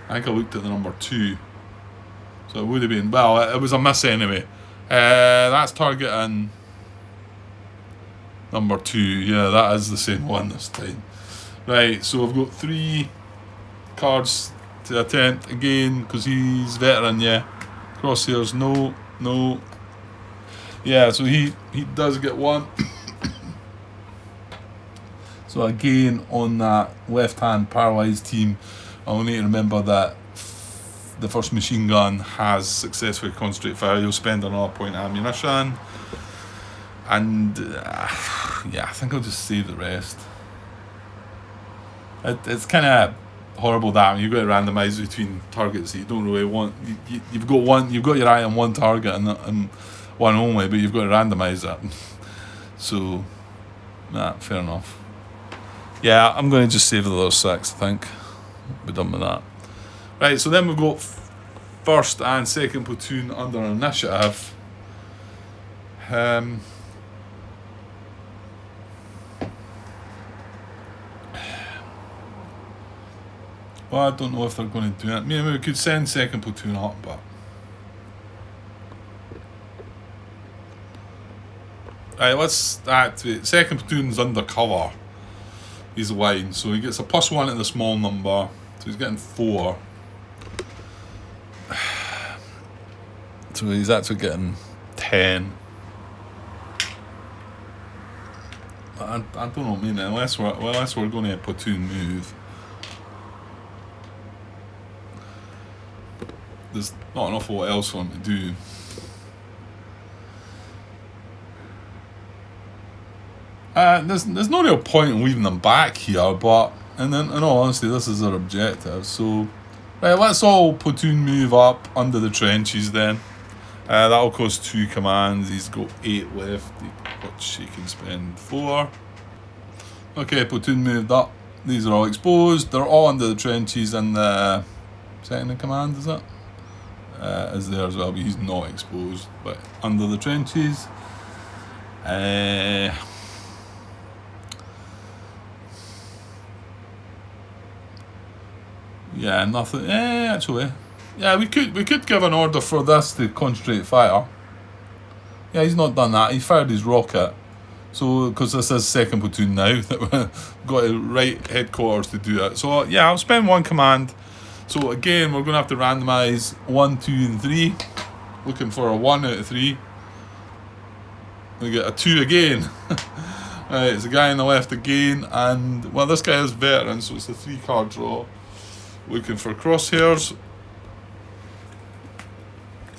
I looked at the number 2. So it would have been, well, it was a miss anyway. That's targeting number 2. Yeah, that is the same one this time. Right, so I've got 3 cards to attempt again, because he's veteran, yeah. Crosshairs, no. Yeah, so he does get 1. So again, on that left-hand paralysed team, I'll need to remember that the first machine gun has successfully concentrated fire. You'll spend another point of ammunition. And yeah, I think I'll just save the rest. It's kind of horrible that you've got to randomise between targets that you don't really want. You've got your eye on one target and one only, but you've got to randomise it. So, fair enough. Yeah, I'm going to just save the other 6, I think. Be done with that. Right, so then we've got first and second platoon under initiative. Well, I don't know if they're going to do it. Maybe we could send second platoon up, but... Right, let's activate. Second platoon's undercover. He's wide, so he gets a +1 to the small number. So he's getting 4. So he's actually getting 10. I don't know, I mean, unless we're going to platoon move. there's not an awful lot else for him to do. There's no real point in leaving them back here, but in all honesty, this is their objective. So, right, let's all platoon move up under the trenches then. That'll cost 2 commands. He's got 8 left, which he can spend 4. Okay, platoon moved up. These are all exposed. They're all under the trenches, and the second in command, is it? Is there as well, but he's not exposed, but under the trenches. Yeah, nothing. Actually, yeah, we could give an order for this to concentrate fire. Yeah, he's not done that. He fired his rocket. So, because this is second platoon now, that we've got to right headquarters to do it. So, yeah, I'll spend 1 command. So, again, we're going to have to randomise 1, 2, and 3. Looking for a 1 out of 3. We get a 2 again. Right, it's a guy on the left again. And, well, this guy is veteran, so it's a 3-card draw. Looking for crosshairs.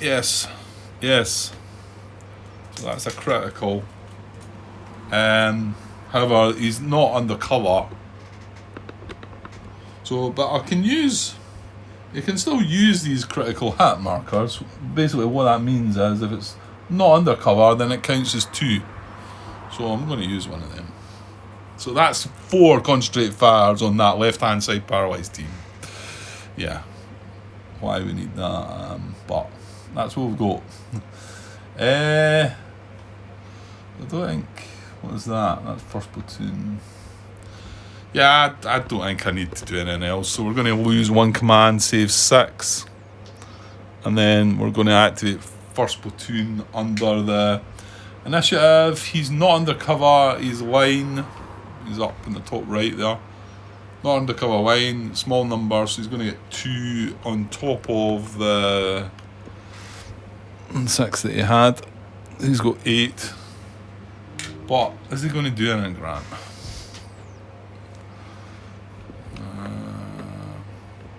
Yes. So, that's a critical. However, he's not under cover. So, but I can use... You can still use these critical hit markers. Basically, what that means is if it's not under cover, then it counts as 2. So, I'm going to use one of them. So, that's 4 concentrate fires on that left-hand side paralysed team. Yeah. Why we need that, but that's what we've got. I don't think... What is that? That's first platoon. Yeah, I don't think I need to do anything else. So we're going to lose 1 command, save 6. And then we're going to activate first platoon under the initiative. He's not under cover. He's line. He's up in the top right there. Not under cover line. Small number. So he's going to get 2 on top of the 6 that he had. He's got 8. But is he going to do anything, Grant?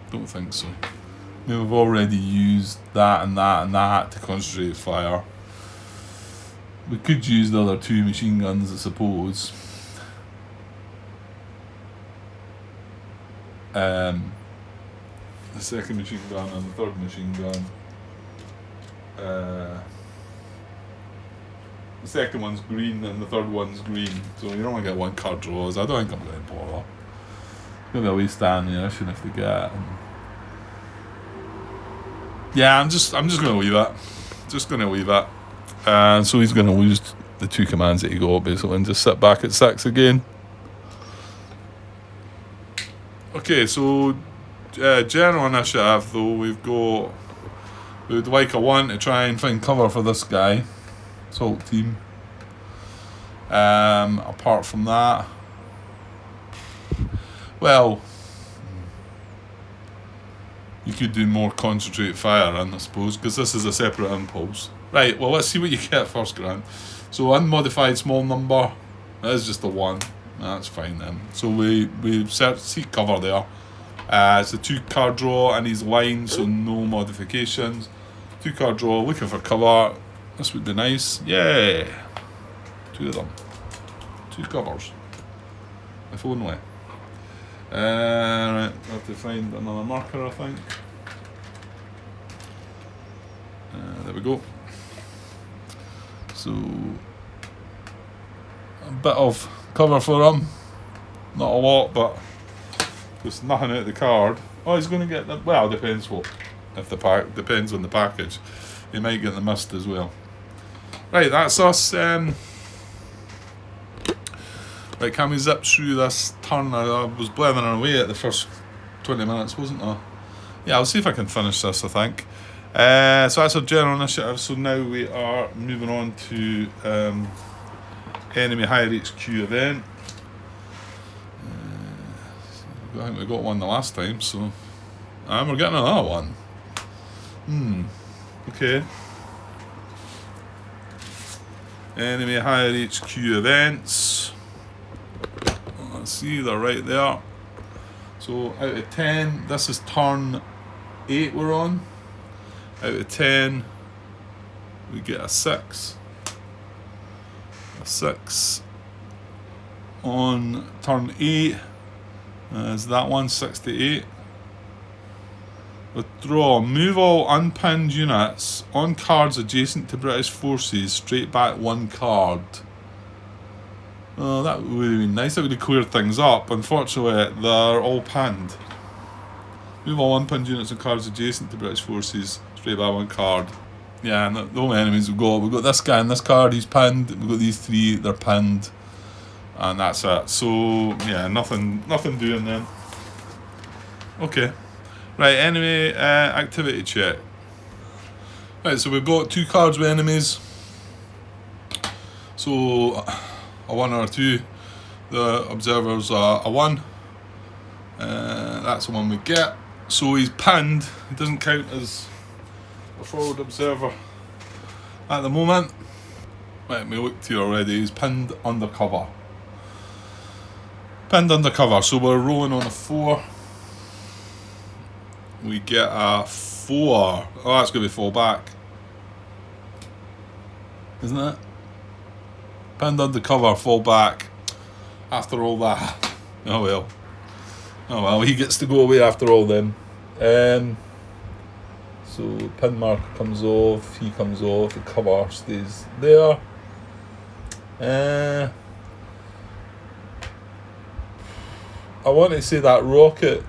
Don't think so. I mean, we've already used that and that and that to concentrate fire. We could use the other 2 machine guns, I suppose. The second machine gun and the third machine gun. The second one's green and the third one's green, so you only get 1 card draws. I don't think I'm going to bother. It's going to be a waste of ammunition if they get it. Yeah, I'm just going to leave it. Just going to leave it. So he's going to lose the 2 commands that he got basically and just sit back at 6 again. Okay, so general initiative though, we would like a 1 to try and find cover for this guy. Assault team. Apart from that, well, you could do more concentrate fire in, I suppose, because this is a separate impulse. Right, well, let's see what you get first, Grant. So, unmodified small number, that is just a 1. That's fine then. So, we seek cover there. It's a 2-card draw and he's line, so no modifications. 2-card draw, looking for cover. This would be nice. Yeah. 2 of them. 2 covers. If only. Right, I have to find another marker, I think. There we go. So, a bit of cover for him. Not a lot, but just nothing out of the card. Oh, he's going to get the... Well, depends what. If the pack depends on the package. He might get the mist as well. Right, that's us. Right, can we zip through this turn? I was blethering away at the first 20 minutes, wasn't I? Yeah, I'll see if I can finish this, I think. So that's our general initiative. So now we are moving on to enemy higher HQ event. I think we got one the last time, so... And we're getting another one. Okay. Enemy higher HQ events. Let's see, they're right there. So out of 10, this is turn 8 we're on. out of 10, we get a 6. A 6 on turn 8 is that one, 68. Withdraw. Move all unpinned units on cards adjacent to British forces straight back 1 card. Oh, that would have been nice. That would have cleared things up. Unfortunately, they're all pinned. Move all unpinned units on cards adjacent to British forces straight back 1 card. Yeah, and the only enemies we've got this guy and this card, he's pinned. We've got these 3, they're pinned. And that's it. So, yeah, nothing doing then. Okay. Right, enemy activity check. Right, so we've got 2 cards with enemies. So, a 1 or a 2. The observer's a 1. That's the one we get. So he's pinned. He doesn't count as a forward observer at the moment. Right, we looked here already. He's pinned undercover. Pinned undercover. So we're rolling on a 4. We get a 4. Oh, that's going to be fall back. Isn't it? Pinned undercover, fall back. After all that. Oh well. Oh well, he gets to go away after all then. So pin marker comes off, he comes off, the cover stays there. I want to say that rocket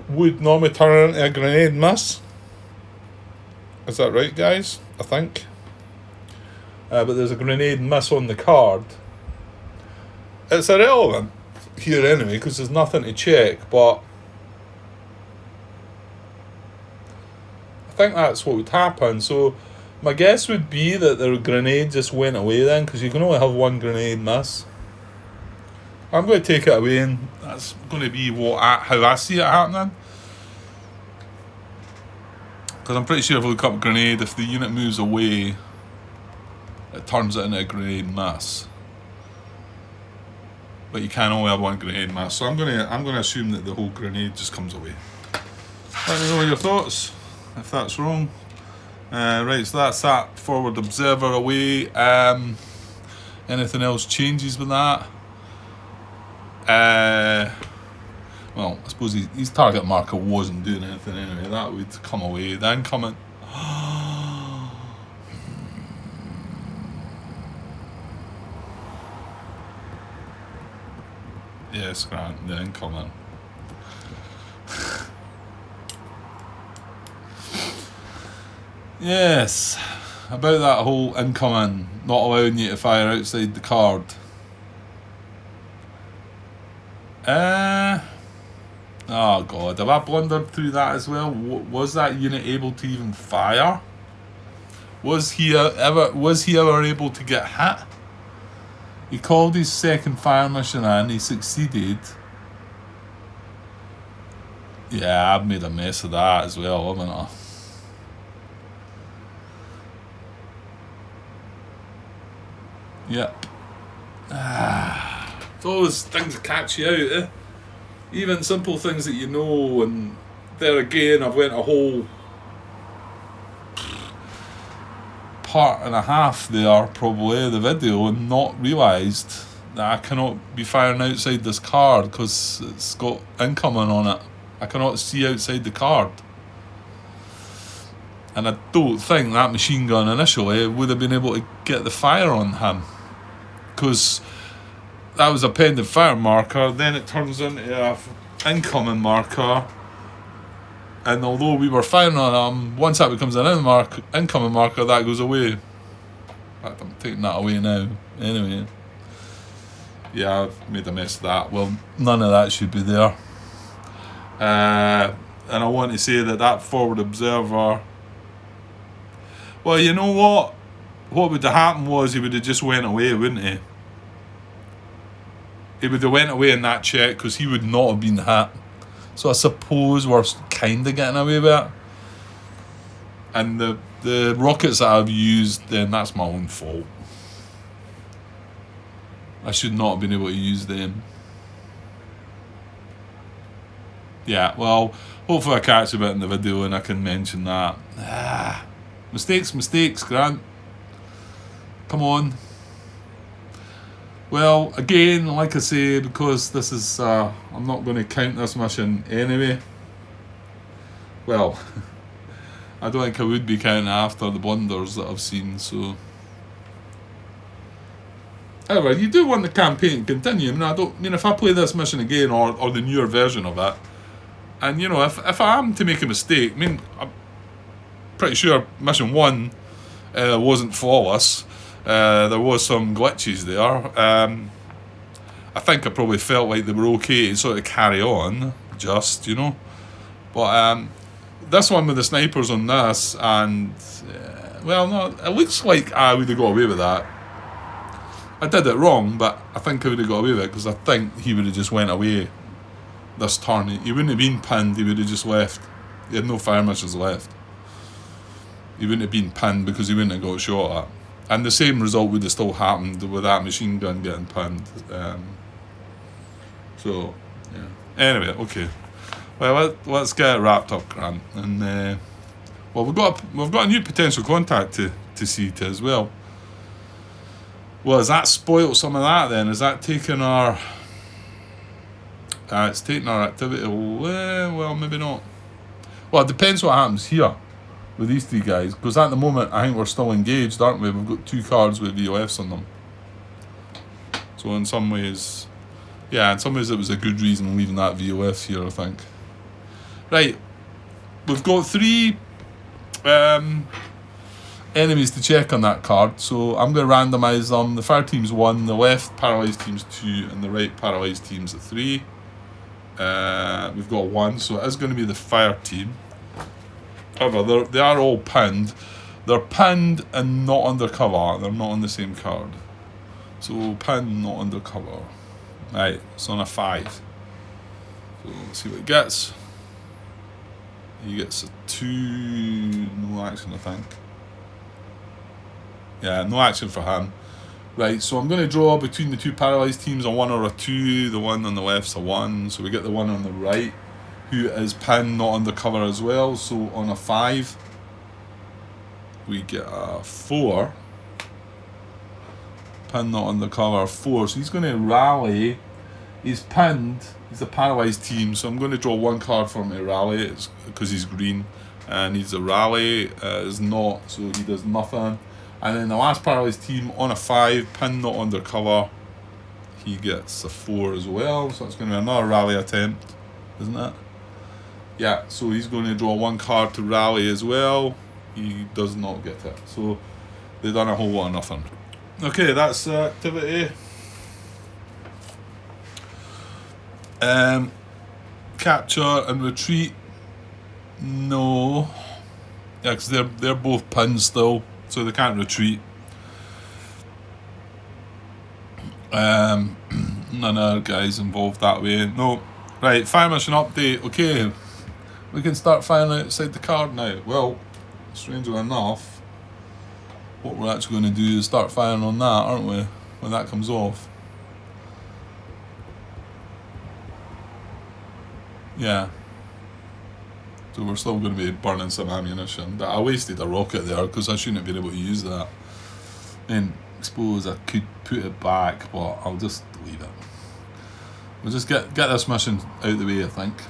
would normally turn into a grenade miss. Is that right, guys? I think. But there's a grenade miss on the card. It's irrelevant here anyway, because there's nothing to check, but I think that's what would happen. So my guess would be that the grenade just went away then, because you can only have 1 grenade miss. I'm going to take it away, and that's going to be how I see it happening. Because I'm pretty sure if we look up a grenade, if the unit moves away, it turns it into a grenade miss. But you can only have 1 grenade miss. So I'm gonna assume that the whole grenade just comes away. Let me know your thoughts, if that's wrong. Right, so that's that forward observer away. Anything else changes with that? Well, I suppose his target marker wasn't doing anything anyway. That would come away. The incoming. Yes, Grant, the incoming. Yes, about that whole incoming, not allowing you to fire outside the card. Oh god, have I blundered through that as well? Was that unit able to even fire? Was he ever able to get hit? He called his second fire mission and he succeeded. Yeah, I've made a mess of that as well, haven't I? Yep. Those things catch you out, eh? Even simple things that you know, and there again, I've went a whole part and a half there, probably, the video, and not realised that I cannot be firing outside this card because it's got incoming on it. I cannot see outside the card. And I don't think that machine gun initially would have been able to get the fire on him, because that was a pending fire marker, then it turns into a incoming marker, and although we were firing on him, once that becomes an incoming marker, that goes away. In fact, I'm taking that away now. Anyway, yeah, I've made a mess of that. Well, none of that should be there. And I want to say that forward observer, well, you know what? What would have happened was he would have just went away, wouldn't he? He would have went away in that check because he would not have been hit. So I suppose we're kind of getting away with it. And the rockets that I've used, then that's my own fault. I should not have been able to use them. Yeah, well, hopefully I catch a bit in the video and I can mention that. Mistakes, Grant. Come on. Well, again, like I say, because this is, I'm not going to count this mission anyway. Well, I don't think I would be counting after the blunders that I've seen, so. However, you do want the campaign to continue. I mean, if I play this mission again, or the newer version of it, and, if I am to make a mistake, I mean, I'm pretty sure mission 1 wasn't flawless. There was some glitches there. I think I probably felt like they were okay to sort of carry on, But this one with the snipers on this, and well, no, it looks like I would have got away with that. I did it wrong, but I think I would have got away with it because I think he would have just went away this turn. He wouldn't have been pinned, he would have just left. He had no fire missions left. He wouldn't have been pinned because he wouldn't have got shot at. And the same result would have still happened with that machine gun getting pinned. So, yeah. Anyway, okay. Well, let's get it wrapped up, Grant. And well, we've got a new potential contact to see to as well. Well, has that spoilt some of that then? Has that taken our... it's taken our activity away? Well, maybe not. Well, it depends what happens here with these three guys. Because at the moment, I think we're still engaged, aren't we? We've got 2 cards with VOFs on them. So in some ways... Yeah, in some ways it was a good reason leaving that VOF here, I think. Right. We've got 3... enemies to check on that card, so I'm going to randomise them. The fire team's 1, the left paralysed team's 2, and the right paralysed team's 3. We've got 1, so it is going to be the fire team. However, they are all pinned. They're pinned and not undercover. They're not on the same card. So pinned, not undercover. Right, it's on a 5. So let's see what it gets. He gets a 2, no action, I think. Yeah, no action for him. Right, so I'm going to draw between the 2 paralysed teams, a 1 or a 2. The one on the left's a 1. So we get the one on the right, who is pinned, not undercover as well. So on a 5, we get a 4. Pinned, not undercover, 4. So he's going to rally. He's pinned. He's a paralysed team. So I'm going to draw 1 card for him to rally. It's because he's green. And he's a rally. Is not, so he does nothing. And then the last paralysed team on a 5, pinned, not undercover, he gets a 4 as well. So it's going to be another rally attempt, isn't it? Yeah, so he's going to draw 1 card to rally as well. He does not get it. So they've done a whole lot of nothing. Okay, that's activity. Capture and retreat. No. Yeah, because they're both pinned still. So they can't retreat. None of our guys involved that way. No. Right, fire mission update. Okay. We can start firing outside the card now. Well, strangely enough, what we're actually going to do is start firing on that, aren't we? When that comes off. Yeah. So we're still going to be burning some ammunition. But I wasted a rocket there because I shouldn't have been able to use that. And I suppose I could put it back, but I'll just leave it. We'll just get this mission out of the way, I think.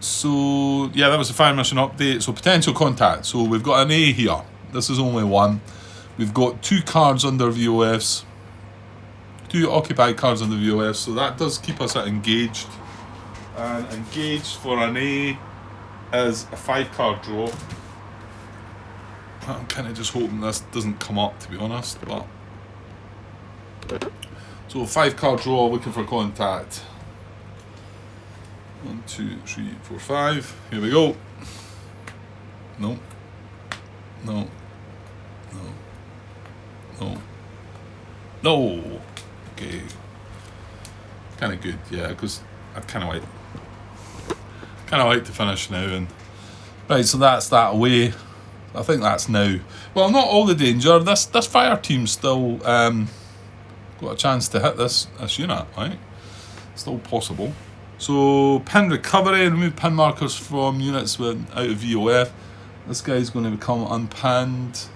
So, yeah, that was the fire mission update. So, potential contact. So, we've got an A here. This is only 1. We've got 2 cards under VOFs. 2 occupied cards under VOFs. So, that does keep us at engaged. And engaged for an A is a 5-card draw. I'm kind of just hoping this doesn't come up, to be honest. But so 5-card draw, looking for contact. 1, 2, 3, 4, 5. Here we go. No. No. No. No. No. Okay. Kind of good, yeah, because I'd kind of like to finish now. And right, so that's that away. I think that's now. Well, not all the danger. This fire team's still got a chance to hit this unit, right? Still possible. So pin recovery, remove pin markers from units with out of VOF. This guy's going to become unpinned.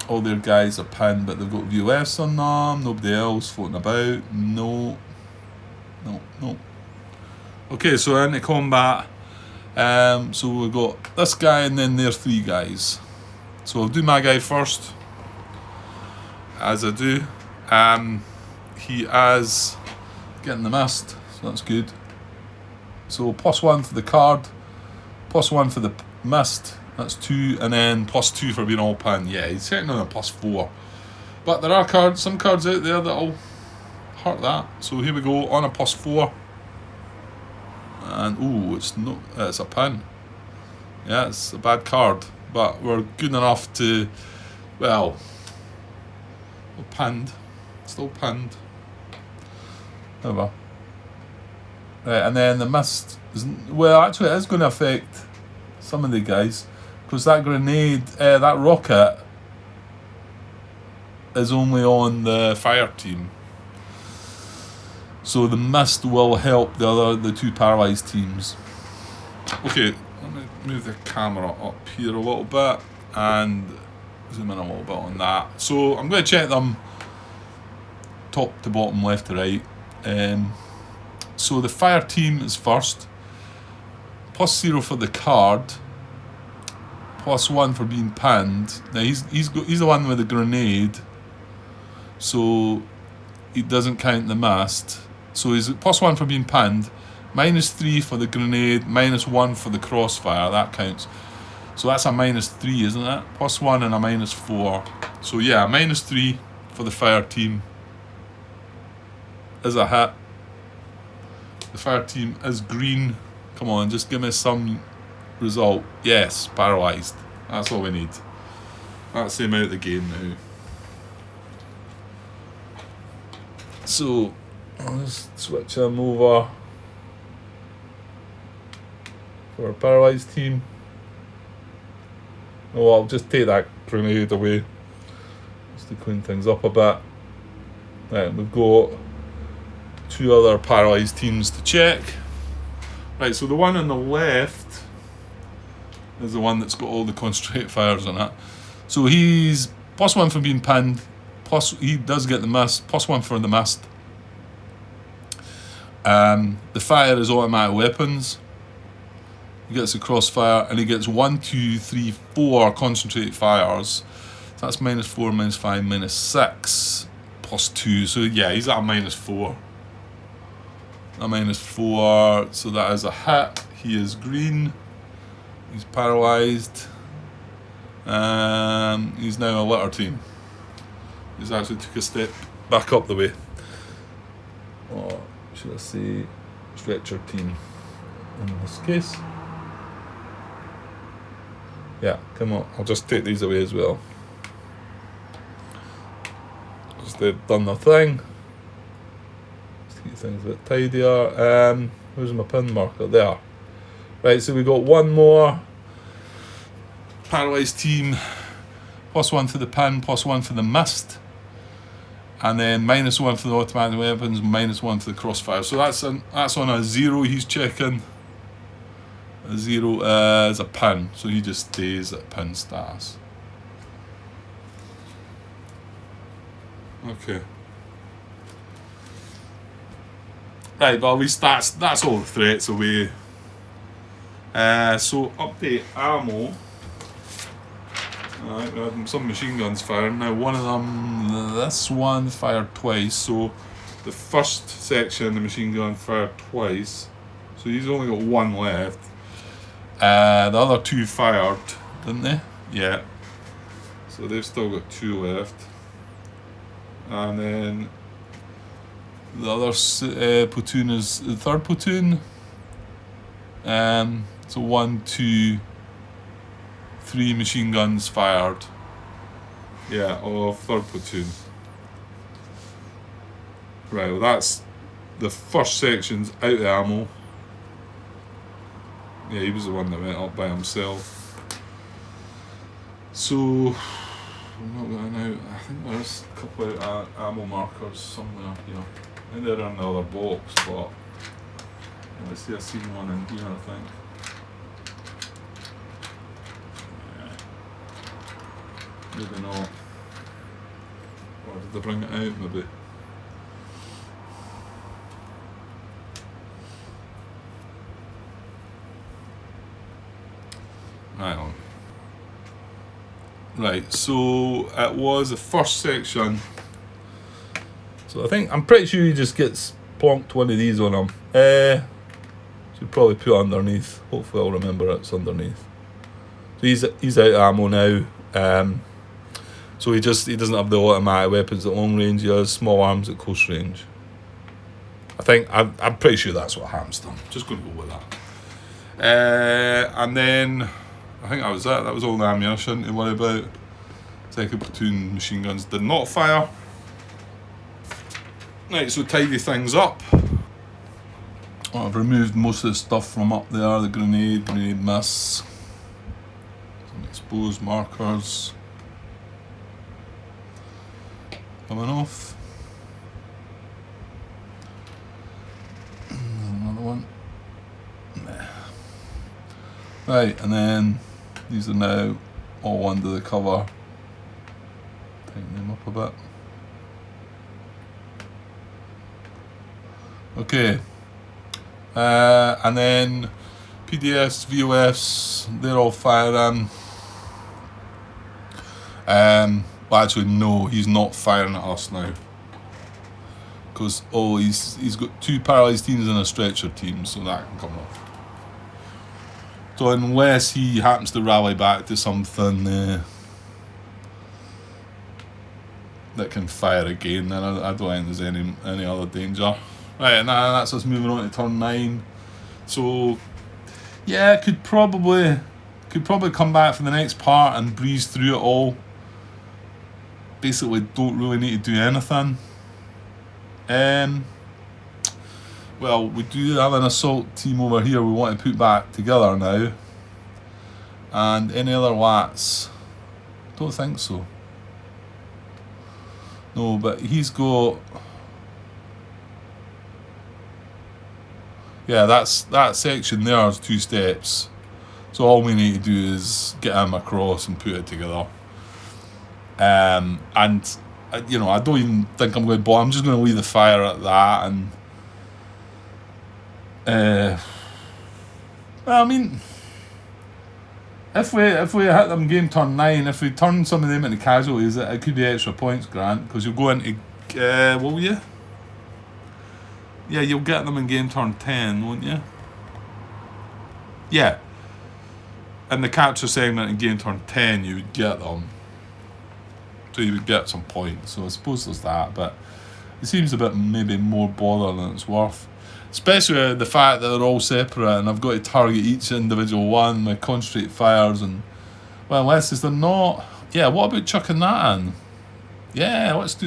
All their guys are pinned, but they've got VOFs on them. Nobody else floating about. No. Okay, so into combat. So we've got this guy and then their 3 guys. So I'll do my guy first. As I do. He is getting the mist, so that's good. So +1 for the card, +1 for the mist, that's 2, and then +2 for being all pinned. Yeah, he's sitting on a +4. But there are some cards out there that'll hurt that. So here we go, on a +4. And it's a pin. Yeah, it's a bad card. But we're good enough to, well, we're pinned. Still pinned. However. Right, and then the mist actually it is going to affect some of the guys, because that grenade, that rocket is only on the fire team. So the mist will help the 2 paralysed teams. Okay, let me move the camera up here a little bit and zoom in a little bit on that. So I'm going to check them top to bottom, left to right. So the fire team is first. +0 for the card. +1 for being pinned. Now he's the one with the grenade, so he doesn't count the mast. So he's +1 for being pinned, -3 for the grenade, -1 for the crossfire. That counts. So that's a -3, isn't it? +1 and a -4. So yeah, -3 for the fire team is a hit. The fire team is green. Come on, just give me some result. Yes, paralysed. That's all we need. That's him out of the game now. So I'll just switch him over for our paralysed team. Oh, I'll just take that grenade away just to clean things up a bit. Right, we've got 2 other paralysed teams to check. Right, so the one on the left is the one that's got all the concentrated fires on it. So he's +1 for being pinned, plus he does get the mist, +1 for the mist. The fire is automatic weapons. He gets a crossfire and he gets 1, 2, 3, 4 concentrated fires. So that's -4, -5, -6, +2. So yeah, he's at a -4. A -4, so that is a hit. He is green. He's paralysed. He's now a litter team. He's actually took a step back up the way. Or should I say stretcher team in this case. Yeah, come on. I'll just take these away as well. Just they've done their thing. Just keep things a bit tidier. Where's my pin marker? There. Right, so we got one more paralysed team. +1 for the pin, +1 for the mist. And then -1 for the automatic weapons, -1 for the crossfire. So that's on a 0 he's checking. A 0 is a pin, so he just stays at pin status. Okay. Right, but at least that's all the threats away. So update ammo. Alright, we had some machine guns firing. Now one of them, this one fired twice. So the first section, the machine gun fired twice. So he's only got one left. The other 2 fired, didn't they? Yeah. So they've still got 2 left. And then the other platoon is the 3rd platoon. So 1, 2, 3 machine guns fired. Yeah, of 3rd platoon. Right, well that's the first section's out of ammo. Yeah, he was the one that went up by himself. So I'm not going out. I think there's a couple of ammo markers somewhere here. And they're in the other box, but let's see, I've seen one in here, I think. Yeah. Maybe not. Or did they bring it out, maybe? Hang on. Right, so it was the first section. So I'm pretty sure he just gets plonked one of these on him. Should probably put it underneath. Hopefully I'll remember it's underneath. So he's out of ammo now. So he doesn't have the automatic weapons at long range. He has small arms at close range. I'm pretty sure that's what happens to him. Just going to go with that. And then I think that was it. That was all the ammunition to worry about. Second platoon machine guns did not fire. Right, so tidy things up. I've removed most of the stuff from up there, the grenade miss, some exposed markers coming off. Another one. Right, and then these are now all under the cover. Tighten them up a bit. Okay, and then PDS, VOFs, they're all firing. Well, actually, no, he's not firing at us now. Because, he's got 2 paralysed teams and a stretcher team, so that can come off. So unless he happens to rally back to something that can fire again, then I don't think there's any other danger. Right, and that's us moving on to turn 9. So, yeah, could probably come back for the next part and breeze through it all. Basically, don't really need to do anything. Well, we do have an assault team over here we want to put back together now. And any other Watts? Don't think so. No, but he's got... Yeah, that section there is 2 steps. So all we need to do is get him across and put it together. And you know, I don't even think I'm going to bother. I'm just going to leave the fire at that. And well, I mean, if we hit them game turn 9, if we turn some of them into casualties, it could be extra points, Grant, because you'll go into will you? Yeah, you'll get them in game turn 10, won't you? Yeah. In the capture segment in game turn 10, you would get them. So you would get some points. So I suppose there's that, but it seems a bit maybe more bother than it's worth. Especially the fact that they're all separate and I've got to target each individual one with concentrate fires and... Well, unless they're not... Yeah, what about chucking that in? Yeah, let's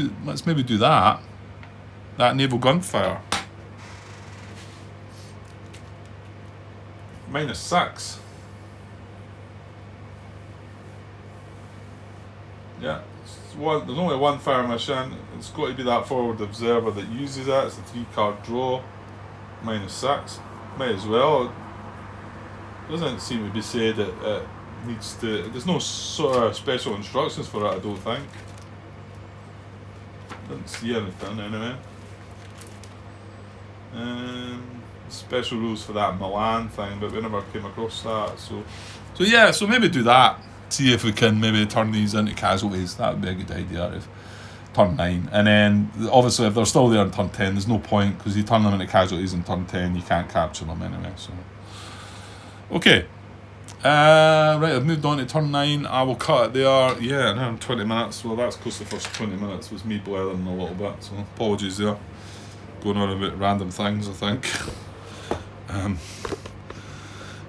maybe do that. That naval gunfire. -6. Yeah, there's only one fire mission. It's got to be that forward observer that uses it. It's a 3-card draw. -6. Might as well. It doesn't seem to be said that it needs to... There's no sort of special instructions for it, I don't think. Didn't see anything anyway. Special rules for that Milan thing, but we never came across that. So yeah, so maybe do that. See if we can maybe turn these into casualties. That would be a good idea. If turn 9, and then obviously if they're still there in turn 10, there's no point because you turn them into casualties in turn 10, you can't capture them anyway. So okay, right, I've moved on to turn 9. I will cut it there. Yeah, now 20 minutes. Well, that's close to the first 20 minutes was me blathering a little bit. So apologies there. Going on about random things, I think.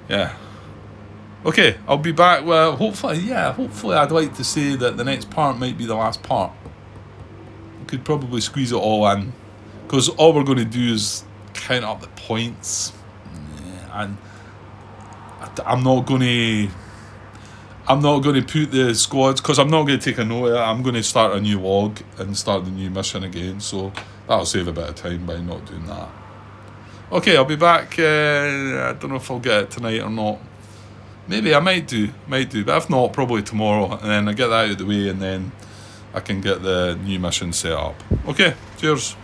Yeah. Okay, I'll be back. Well, hopefully I'd like to say that the next part might be the last part. We could probably squeeze it all in, because all we're going to do is count up the points, and I'm not going to put the squads, because I'm not going to take a note of it. I'm going to start a new log and start the new mission again. So That'll save a bit of time by not doing that. Okay, I'll be back. I don't know if I'll get it tonight or not. Maybe I might do. But if not, probably tomorrow. And then I get that out of the way, and then I can get the new mission set up. Okay, cheers.